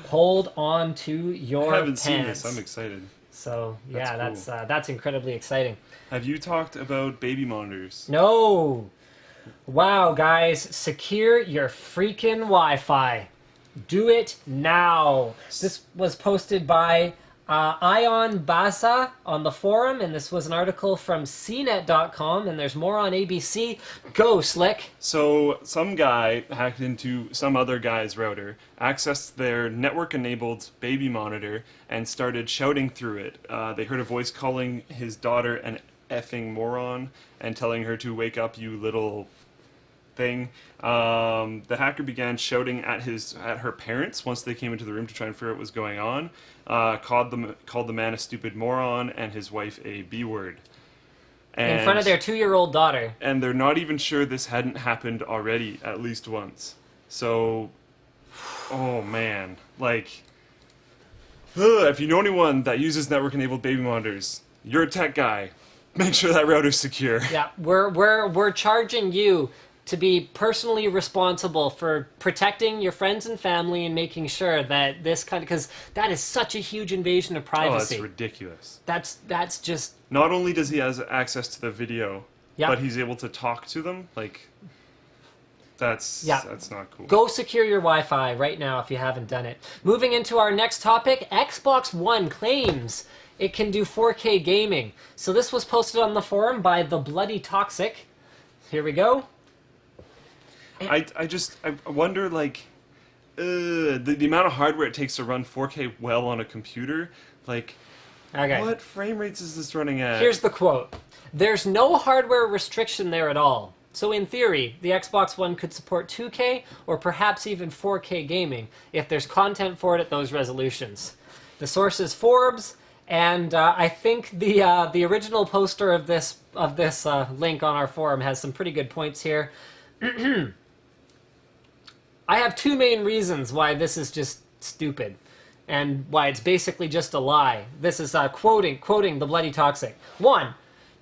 Hold on to your I haven't pants. seen this. I'm excited. So, yeah, That's that's incredibly exciting. Have you talked about baby monitors? No! Wow, guys, secure your freaking Wi-Fi. Do it now. This was posted by Ion Basa on the forum, and this was an article from CNET.com, and there's more on ABC. Go, Slick! So, some guy hacked into some other guy's router, accessed their network-enabled baby monitor, and started shouting through it. They heard a voice calling his daughter an effing moron and telling her to wake up, you little thing. The hacker began shouting at her parents once they came into the room to try and figure out what was going on. Called the man a stupid moron and his wife a B-word. And, In front of their 2-year-old daughter. and they're not even sure this hadn't happened already at least once. So, oh man, like, if you know anyone that uses network-enabled baby monitors, you're a tech guy. Make sure that router's secure. Yeah, we're charging you to be personally responsible for protecting your friends and family and making sure that this kind of, because that is such a huge invasion of Oh, privacy. that's ridiculous. That's just. Not only does he have access to the video, Yeah. but he's able to talk to them. Like, that's not cool. Go secure your Wi-Fi right now if you haven't done it. Moving into our next topic, Xbox One claims it can do 4K gaming. So this was posted on the forum by The Bloody Toxic. Here we go. I wonder, like, the amount of hardware it takes to run 4K well on a computer. Like, Okay. what frame rates is this running at? Here's the quote. There's no hardware restriction there at all. So in theory, the Xbox One could support 2K or perhaps even 4K gaming if there's content for it at those resolutions. The source is Forbes, and I think the original poster of this link on our forum has some pretty good points here. I have two main reasons why this is just stupid and why it's basically just a lie. This is quoting The Bloody Toxic. 1.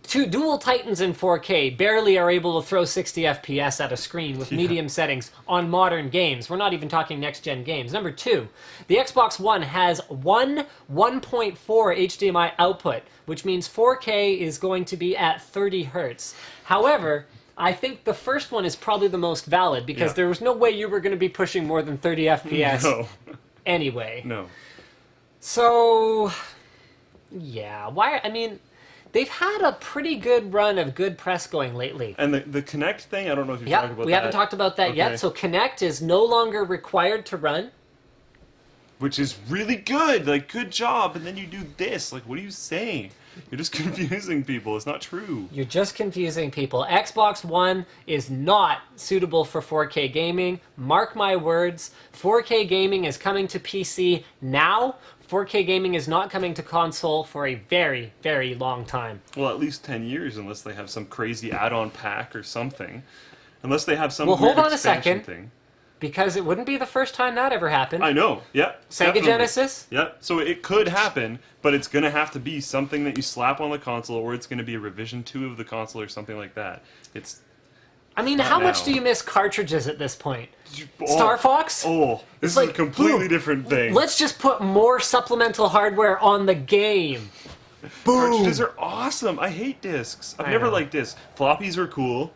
Two dual Titans in 4K barely are able to throw 60 FPS at a screen with medium settings on modern games. We're not even talking next-gen games. Number 2, the Xbox One has 1.4 HDMI output, which means 4K is going to be at 30 hertz. However, I think the first one is probably the most valid because there was no way you were going to be pushing more than 30 FPS No. anyway. No. So, yeah. I mean, they've had a pretty good run of good press going lately. And the Kinect thing, I don't know if you've talked about that. We haven't talked about that yet. Okay. So Kinect is no longer required to run. Which is really good. Like, good job. And then you do this. Like, what are you saying? You're just confusing people. It's not true. You're just confusing people. Xbox One is not suitable for 4K gaming. Mark my words. 4K gaming is coming to PC now. 4K gaming is not coming to console for a very, very long time. Well, at least 10 years, unless they have some crazy add-on pack or something. Unless they have some Well, hold weird on a expansion second. thing. Because it wouldn't be the first time that ever happened. I know. Yeah. Sega definitely. Genesis? Yep. So it could happen, but it's going to have to be something that you slap on the console, or it's going to be a revision 2 of the console or something like that. It's... I mean, Not how much now. do you miss cartridges at this point? Oh, Star Fox? Oh, this is like, a completely boom. different thing. Let's just put more supplemental hardware on the game. Boom! Cartridges are awesome. I hate discs. I've never know. liked discs. Floppies were cool.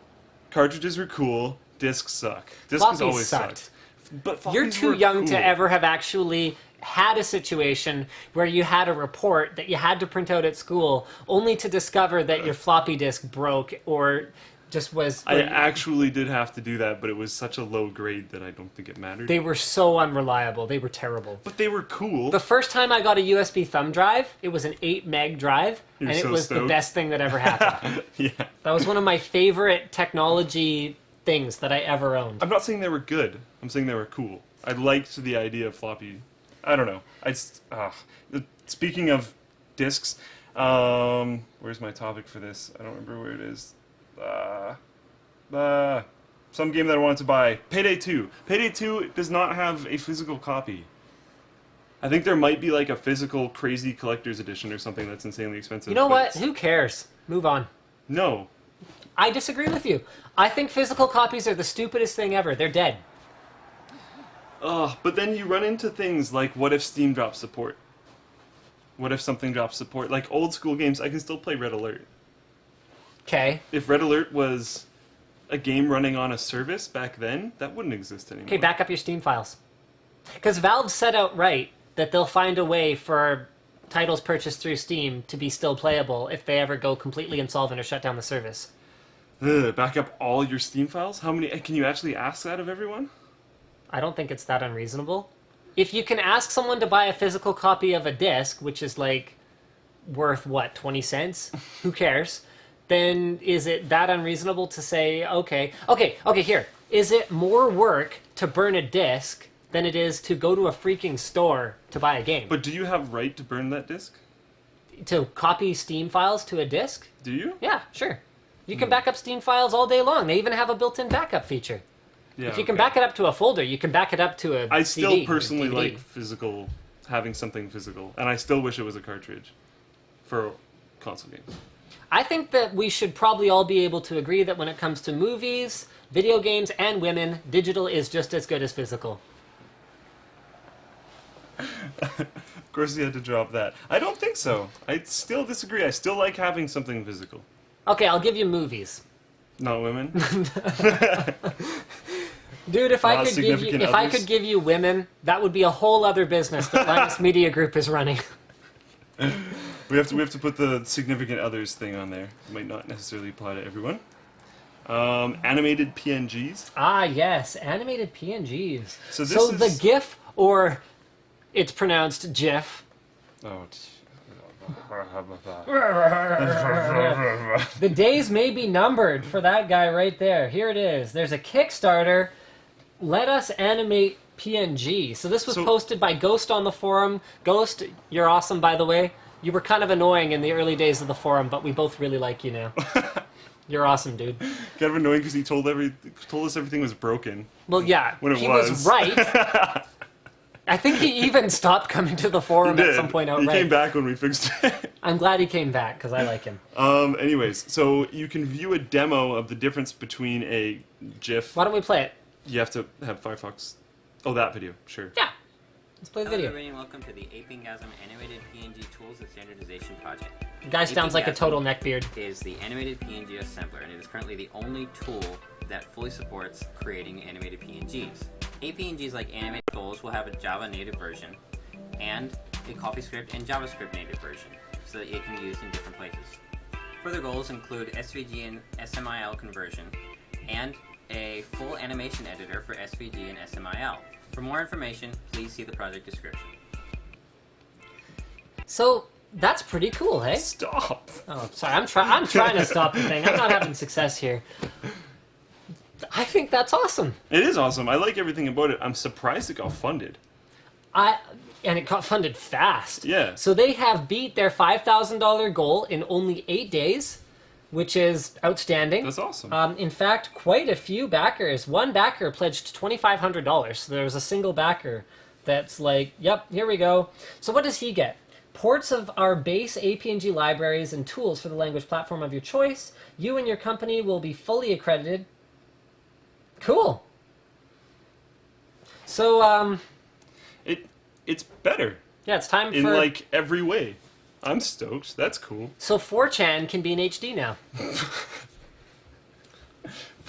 Cartridges were cool. Discs suck. Discs has Floppies always sucked. sucked. But floppies You're too were young cool. to ever have actually had a situation where you had a report that you had to print out at school only to discover that your floppy disk broke or just was... I actually did have to do that, but it was such a low grade that I don't think it mattered. They were so unreliable. They were terrible. But they were cool. The first time I got a USB thumb drive, it was an 8 meg drive, You're and it so was the stoked. best thing that ever happened. Yeah. That was one of my favorite technology things that I ever owned. I'm not saying they were good. I'm saying they were cool. I liked the idea of floppy. I don't know. Speaking of discs, where's my topic for this? I don't remember where it is. Some game that I wanted to buy. Payday 2. Payday 2 does not have a physical copy. I think there might be like a physical crazy collector's edition or something that's insanely expensive. You know but what? it's- Who cares? Move on. No. I disagree with you. I think physical copies are the stupidest thing ever. They're dead. But then you run into things like, what if Steam drops support? What if something drops support? Like old school games, I can still play Red Alert. Okay. If Red Alert was a game running on a service back then, that wouldn't exist anymore. Okay, back up your Steam files. Because Valve said outright that they'll find a way for titles purchased through Steam to be still playable if they ever go completely insolvent or shut down the service. Back up all your Steam files? How many? Can you actually ask that of everyone? I don't think it's that unreasonable. If you can ask someone to buy a physical copy of a disc, which is like worth, what, 20 cents? Who cares? Then is it that unreasonable to say, okay, here. Is it more work to burn a disc than it is to go to a freaking store to buy a game? But do you have right to burn that disc? to copy Steam files to a disk. Do you? Yeah, sure. You can back up Steam files all day long. They even have a built-in backup feature. Yeah. If you can back it up to a folder, you can back it up to a I CD still or personally DVD. like having something physical, and I still wish it was a cartridge for console games. I think that we should probably all be able to agree that when it comes to movies, video games, and women, digital is just as good as physical. Of course, you had to drop that. I don't think so. I still disagree. I still like having something physical. Okay, I'll give you movies. Not women. Dude, if I Not significant I others? could give you women, that would be a whole other business that Linus Media Group is running. We have to put the significant others thing on there. It might not necessarily apply to everyone. Animated PNGs. Ah, yes, animated PNGs. So this So the is- GIF, or it's pronounced GIF. Oh. The days may be numbered for that guy right there. Here it is. There's a Kickstarter. Let us animate PNG. So this was So- posted by Ghost on the forum. Ghost, you're awesome, by the way. You were kind of annoying in the early days of the forum, but we both really like you now. You're awesome, dude. Kind of annoying because he told us everything was broken. Well, yeah, When it he was. was right. I think he even stopped coming to the forum at some point He outright. came back when we fixed it. I'm glad he came back, because I like him. Anyways, so you can view a demo of the difference between a GIF. Why don't we play it? You have to have Firefox. Oh, that video. Sure. Yeah. Let's play the Hello video. everybody and welcome to the Apingasm Animated PNG Tools and Standardization Project. The guy sounds like a total neckbeard. Is the animated PNG assembler, and it is currently the only tool that fully supports creating animated PNGs. APNGs like animated goals will have a Java native version and a CoffeeScript and JavaScript native version, so that it can be used in different places. Further goals include SVG and SMIL conversion and a full animation editor for SVG and SMIL. For more information, please see the project description. So, that's pretty cool, hey? Stop. Oh, sorry, I'm trying to stop the thing. I'm not having success here. I think that's awesome. It is awesome. I like everything about it. I'm surprised it got funded. And it got funded fast. Yeah. So they have beat their $5,000 goal in only 8 days, which is outstanding. That's awesome. In fact, quite a few backers. One backer pledged $2,500. So there was a single backer that's like, yep, here we go. So what does he get? Ports of our base APNG libraries and tools for the language platform of your choice. You and your company will be fully accredited. Cool. So, It's better yeah, it's time in for... like every way. I'm stoked. That's cool. So 4chan can be in HD now.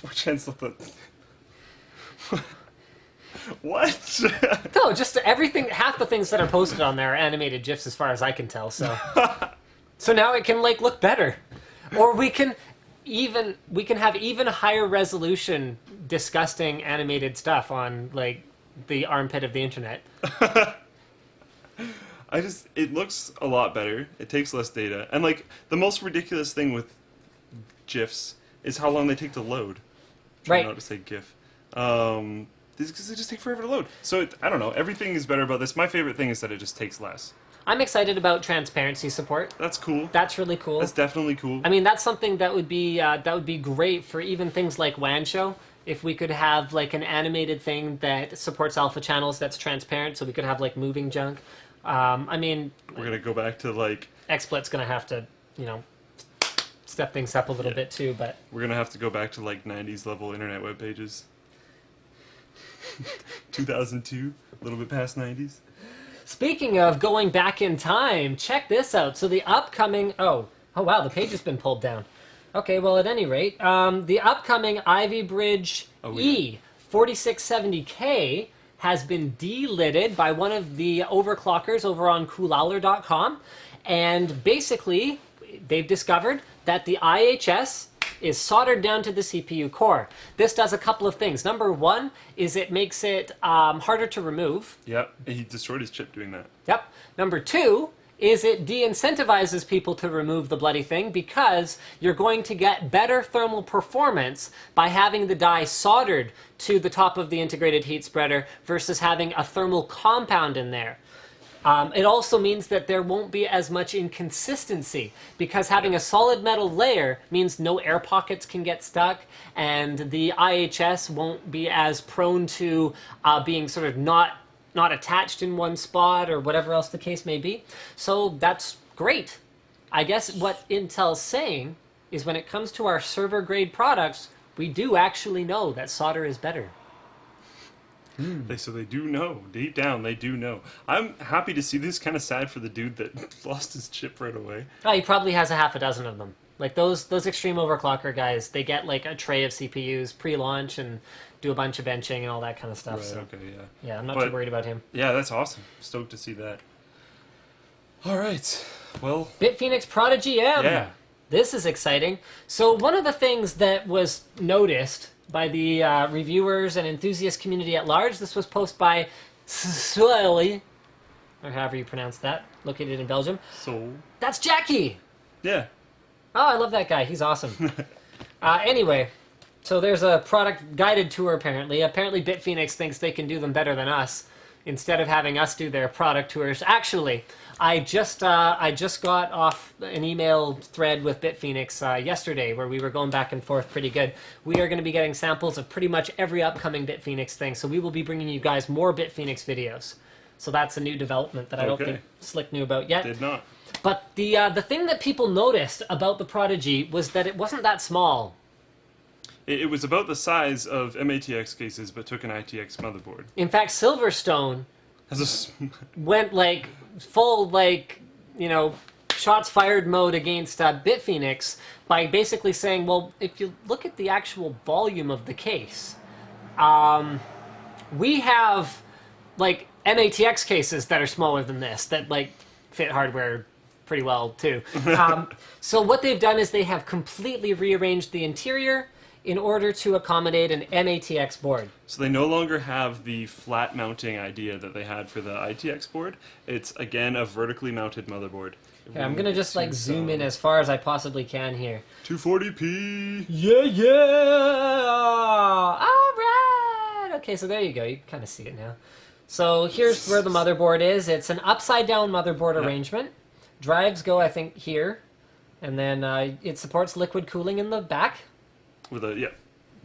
4chan's the... What? No, just everything, half the things that are posted on there are animated GIFs as far as I can tell, so... So now it can, like, look better. Or we can have even higher resolution disgusting animated stuff on, like, the armpit of the internet. It looks a lot better. It takes less data. And, like, the most ridiculous thing with GIFs is how long they take to load. Try Right. not to say GIF. Because they just take forever to load. So, I don't know. Everything is better about this. My favorite thing is that it just takes less. I'm excited about transparency support. That's cool. That's really cool. That's definitely cool. I mean, that's something that would be great for even things like WAN show. If we could have like an animated thing that supports alpha channels that's transparent, so we could have like moving junk. I mean, We're going to go back to, like... XSplit's gonna have to, step things up a little bit too, but We're going to have to go back to, like, 90s level internet web pages. 2002, a little bit past 90s. speaking of going back in time, check this out. So the upcoming oh wow, the page has been pulled down. Okay, well at any rate, the upcoming Ivy Bridge E 4670K has been delidded by one of the overclockers over on coolowler.com, and basically they've discovered that the IHS is soldered down to the CPU core. This does a couple of things. Number one is it makes it harder to remove. Yep, and he destroyed his chip doing that. Yep. Number two is it de-incentivizes people to remove the bloody thing because you're going to get better thermal performance by having the die soldered to the top of the integrated heat spreader versus having a thermal compound in there. It also means that there won't be as much inconsistency, because having a solid metal layer means no air pockets can get stuck, and the IHS won't be as prone to being sort of not attached in one spot or whatever else the case may be. So that's great. I guess what Intel's saying is when it comes to our server grade products, we do actually know that solder is better. So they do know. Deep down, they do know. I'm happy to see this. Kind of sad for the dude that lost his chip right away. Oh, he probably has a half a dozen of them. Like those extreme overclocker guys, they get like a tray of CPUs pre-launch and do a bunch of benching and all that kind of stuff. Right, So okay, yeah. yeah, I'm not But- too worried about him. Yeah, that's awesome. Stoked to see that. All right. Well, Bitfenix Prodigy-M. yeah. This is exciting. So one of the things that was noticed by the reviewers and enthusiast community at large, this was posted by Swelly, or however you pronounce that, located in Belgium. So, That's Jackie! yeah. Oh, I love that guy. He's awesome. Anyway, so there's a product guided tour apparently. Apparently Bitfenix thinks they can do them better than us, instead of having us do their product tours. Actually, I just got off an email thread with Bitfenix yesterday where we were going back and forth pretty good. We are going to be getting samples of pretty much every upcoming Bitfenix thing, so we will be bringing you guys more Bitfenix videos. So that's a new development that I don't Okay. think Slick knew about yet. Did not. But the thing that people noticed about the Prodigy was that it wasn't that small. It was about the size of MATX cases, but took an ITX motherboard. In fact, Silverstone Has a s- went like full shots fired mode against Bitfenix by basically saying, well, if you look at the actual volume of the case, we have like MATX cases that are smaller than this that like fit hardware pretty well too. So what they've done is they have completely rearranged the interior in order to accommodate an MATX board. So they no longer have the flat mounting idea that they had for the ITX board. It's, again, a vertically mounted motherboard. Okay, I'm gonna just like zoom in as far as I possibly can here. 240p! Yeah! Alright! Okay, so there you go. You can kind of see it now. So here's where the motherboard is. It's an upside-down motherboard arrangement. Drives go, I think, here. And then it supports liquid cooling in the back. With a,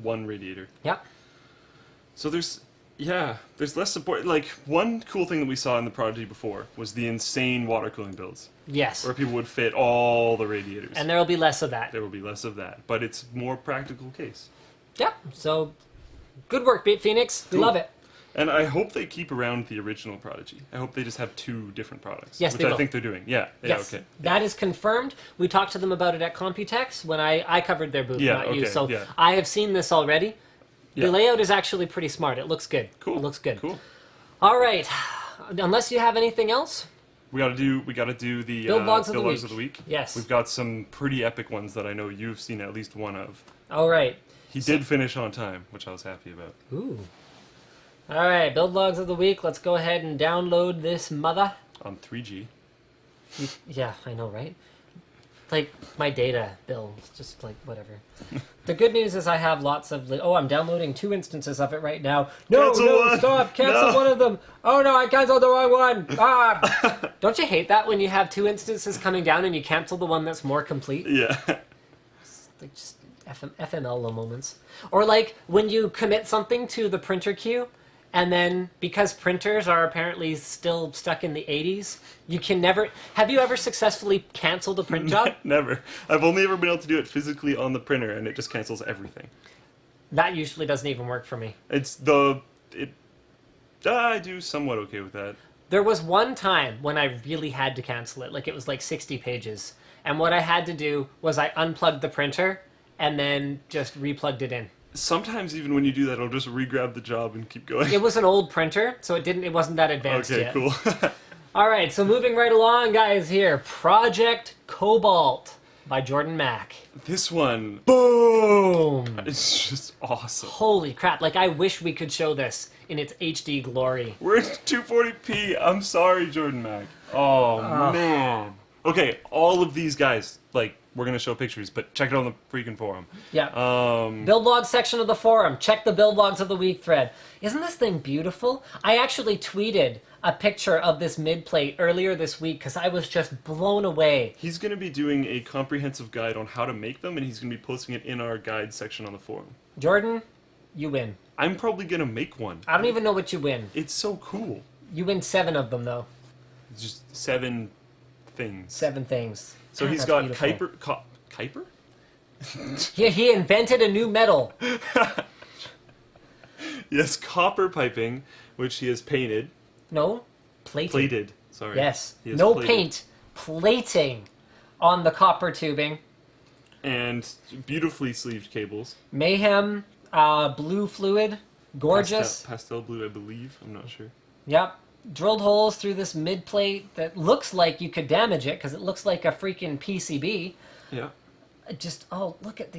one radiator. Yep. So there's less support. Like, one cool thing that we saw in the Prodigy before was the insane water cooling builds, Yes. where people would fit all the radiators. And there will be less of that. There will be less of that, but it's more practical case. Yep. So, good work, Bitfenix. We Cool. love it. And I hope they keep around the original Prodigy. I hope they just have two different products. Yes, which they I will. think they're doing. Yeah. Yes, Okay. that is confirmed. We talked to them about it at Computex when I covered their booth, Yeah, not you. okay, So yeah. I have seen this already. Yeah. The layout is actually pretty smart. It looks good. Cool. It looks good. Cool. All right. Unless you have anything else. We gotta do the Build logs of the logs week. of the week. Yes. We've got some pretty epic ones that I know you've seen at least one of. All right. He did finish on time, which I was happy about. Ooh. All right. Build logs of the week. Let's go ahead and download this mother. On 3G. Yeah, I know, right? Like my data bill, it's just like whatever. The good news is I have lots of. I'm downloading 2 instances of it right now. No, Cancel no, one. stop! Cancel No. one of them. Oh no, I canceled the wrong one. Ah! Don't you hate that when you have 2 instances coming down and you cancel the one that's more complete? Yeah. Like just FML low moments. Or like when you commit something to the printer queue, and then because printers are apparently still stuck in the 80s, you can never. Have you ever successfully canceled a print job? Never. I've only ever been able to do it physically on the printer, and it just cancels everything. That usually doesn't even work for me. I do somewhat okay with that. There was one time when I really had to cancel it. Like it was like 60 pages. And what I had to do was I unplugged the printer and then just replugged it in. Sometimes even when you do that, I'll just re-grab the job and keep going. It was an old printer, so it wasn't that advanced Okay, yet. cool. All right, so moving right along, guys, here. Project Cobalt by Jordan Mack. This one, Boom! it's just awesome. Holy crap, like I wish we could show this in its HD glory. We're in 240p. I'm sorry, Jordan Mack. Oh, man. Okay, all of these guys, like, we're going to show pictures, but check it out on the freaking forum. Yeah. Build log section of the forum. Check the build logs of the week thread. Isn't this thing beautiful? I actually tweeted a picture of this mid plate earlier this week because I was just blown away. He's going to be doing a comprehensive guide on how to make them, and he's going to be posting it in our guide section on the forum. Jordan, you win. I'm probably going to make one. I don't even know what you win. It's so cool. You win 7 of them, though. It's just 7 things. 7 things. So God, he's that's got beautiful. Kuiper? He invented a new metal. Yes, copper piping, which he has painted. No, plated. Plated, sorry. Yes, He has no plated. paint, plating on the copper tubing. And beautifully sleeved cables. Mayhem, blue fluid, gorgeous. Pastel blue, I believe. I'm not sure. Yep. Drilled holes through this mid plate that looks like you could damage it because it looks like a freaking PCB. Yeah. Just look at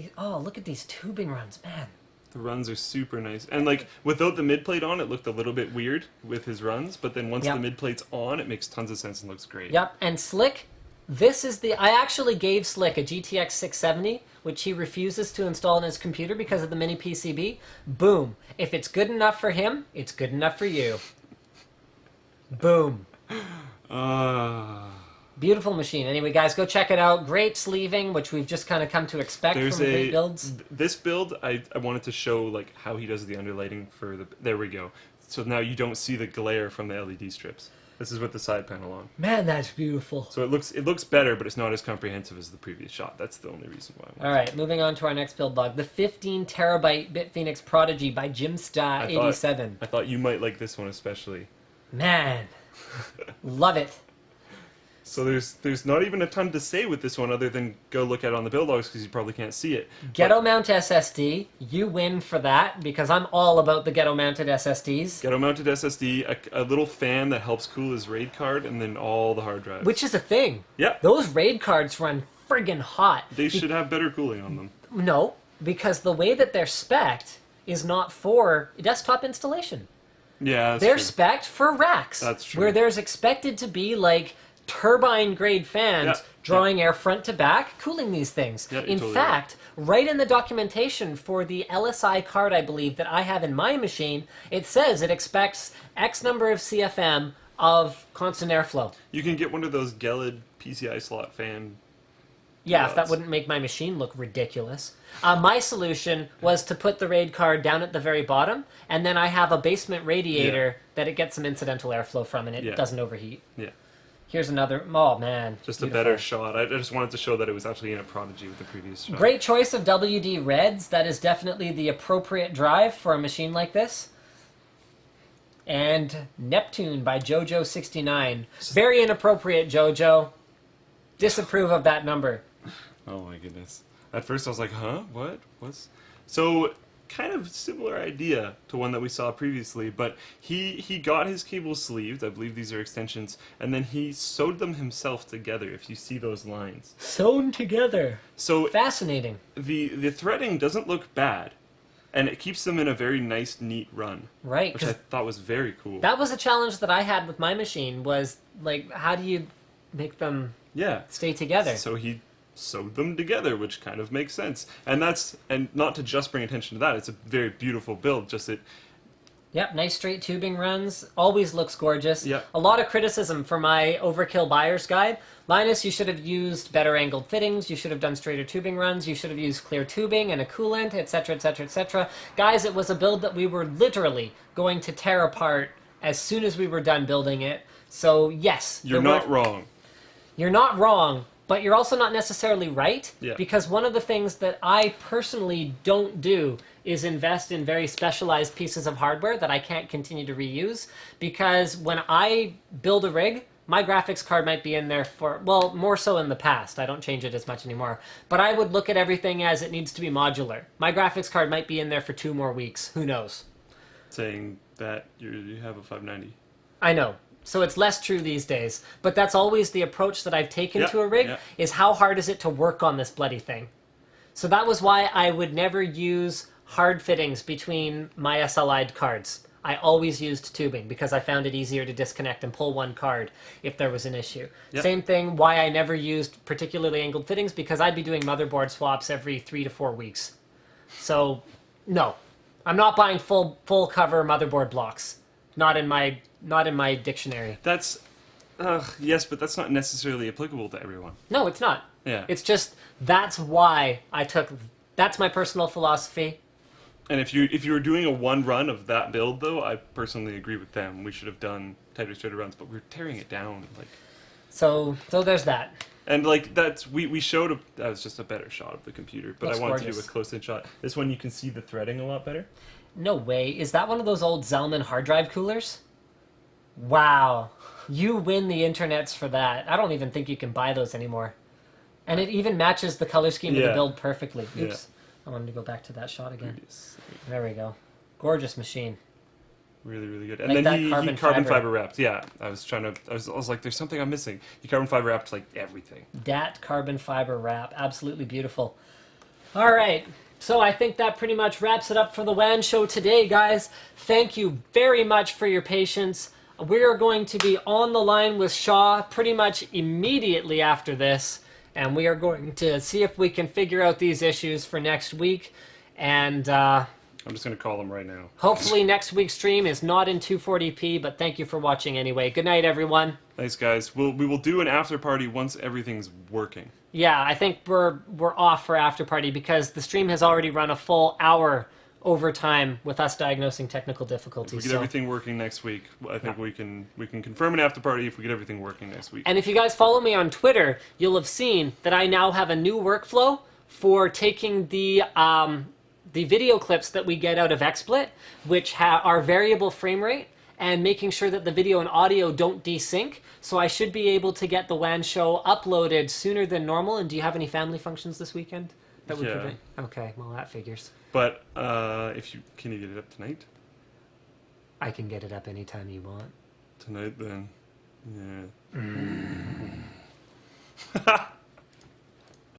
these tubing runs, man. The runs are super nice. And like without the mid plate on, it looked a little bit weird with his runs, but then once Yep. the mid plate's on, it makes tons of sense and looks great. Yep. And Slick, I actually gave Slick a GTX 670, which he refuses to install in his computer because of the mini PCB. Boom. If it's good enough for him, it's good enough for you. Boom. Beautiful machine. Anyway, guys, go check it out. Great sleeving, which we've just kind of come to expect from great builds. This build, I wanted to show like how he does the underlighting for the. There we go. So now you don't see the glare from the LED strips. This is with the side panel on. Man, that's beautiful. So it looks better, but it's not as comprehensive as the previous shot. That's the only reason why. All right, moving on to our next build log. The 15 terabyte Bitfenix Prodigy by Jimstar87. I thought you might like this one especially. Man, love it. So there's not even a ton to say with this one other than go look at it on the build logs because you probably can't see it. Ghetto mount SSD, you win for that because I'm all about the ghetto mounted SSDs. Ghetto mounted SSD, a little fan that helps cool his RAID card, and then all the hard drives. Which is a thing. Yeah. Those RAID cards run friggin' hot. They should have better cooling on them. No, because the way that they're spec'd is not for desktop installation. Yeah, They're true. spec'd for racks. That's true. Where there's expected to be like turbine grade fans drawing air front to back, cooling these things. Yeah, you're in totally fact, right in the documentation for the LSI card I believe that I have in my machine, it says it expects X number of CFM of constant airflow. You can get one of those Gelid PCI slot fan. Yeah, if that rods. wouldn't make my machine look ridiculous. My solution was to put the RAID card down at the very bottom, and then I have a basement radiator that it gets some incidental airflow from, and it doesn't overheat. Yeah. Here's another. Oh, man. Just beautiful. a better shot. I just wanted to show that it was actually in a Prodigy with the previous shot. Great choice of WD Reds. That is definitely the appropriate drive for a machine like this. And Neptune by JoJo69. Very inappropriate, JoJo. Disapprove of that number. Oh my goodness. At first I was like, huh? What? What's... So, kind of similar idea to one that we saw previously, but he got his cables sleeved, I believe these are extensions, and then he sewed them himself together, if you see those lines. Sewn together. So Fascinating. the threading doesn't look bad, and it keeps them in a very nice, neat run. Right. Which I thought was very cool. That was a challenge that I had with my machine, was, like, how do you make them stay together? So he sewed them together, which kind of makes sense. And not to just bring attention to that, it's a very beautiful build, just it... Yep, nice straight tubing runs. Always looks gorgeous. Yep. A lot of criticism for my overkill buyer's guide. Linus, you should have used better angled fittings. You should have done straighter tubing runs. You should have used clear tubing and a coolant, etc., etc., etc. Guys, it was a build that we were literally going to tear apart as soon as we were done building it. So, yes. You're not wrong. You're not wrong, but you're also not necessarily right, because one of the things that I personally don't do is invest in very specialized pieces of hardware that I can't continue to reuse, because when I build a rig, my graphics card might be in there for, well, more so in the past. I don't change it as much anymore. But I would look at everything as it needs to be modular. My graphics card might be in there for 2 more weeks. Who knows? Saying that you have a 590. I know. So it's less true these days. But that's always the approach that I've taken to a rig, is how hard is it to work on this bloody thing? So that was why I would never use hard fittings between my SLI'd cards. I always used tubing because I found it easier to disconnect and pull one card if there was an issue. Yep. Same thing, why I never used particularly angled fittings, because I'd be doing motherboard swaps every 3 to 4 weeks. So, no. I'm not buying full cover motherboard blocks. Not in my dictionary. That's yes, but that's not necessarily applicable to everyone. No, it's not. Yeah. It's just that's why that's my personal philosophy. And if you were doing a one run of that build, though, I personally agree with them. We should have done tighter, straighter runs, but we're tearing it down. Like, so there's that. and like that's we showed that was just a better shot of the computer, but Looks I wanted to gorgeous. do a close-in shot. This one you can see the threading a lot better. No way. Is that one of those old Zellman hard drive coolers? Wow. You win the internets for that. I don't even think you can buy those anymore. And it even matches the color scheme of the Yeah. build perfectly. Oops. Yeah. I wanted to go back to that shot again. Yes. There we go. Gorgeous machine. Really, really good. And Like then that he carbon carbon fiber. fiber wrapped. Yeah, I was like, there's something I'm missing. He carbon fiber wrapped like everything. Dat carbon fiber wrap. Absolutely beautiful. All right. So I think that pretty much wraps it up for the WAN show today, guys. Thank you very much for your patience. We are going to be on the line with Shaw pretty much immediately after this, and we are going to see if we can figure out these issues for next week. And I'm just gonna call him right now. hopefully next week's stream is not in 240p, but thank you for watching anyway. Good night, everyone. Thanks, guys. We will do an after party once everything's working. Yeah, I think we're off for after party because the stream has already run a full hour over time with us diagnosing technical If we difficulties. get So- everything working next week, I think we can confirm an after party if we get everything working next week. And if you guys follow me on Twitter, you'll have seen that I now have a new workflow for taking the video clips that we get out of XSplit, which are variable frame rate, and making sure that the video and audio don't desync. So I should be able to get the WAN show uploaded sooner than normal. And do you have any family functions this weekend that would Yeah. prevent? Okay, well that figures. But can you get it up tonight? I can get it up anytime you want. Tonight then, yeah.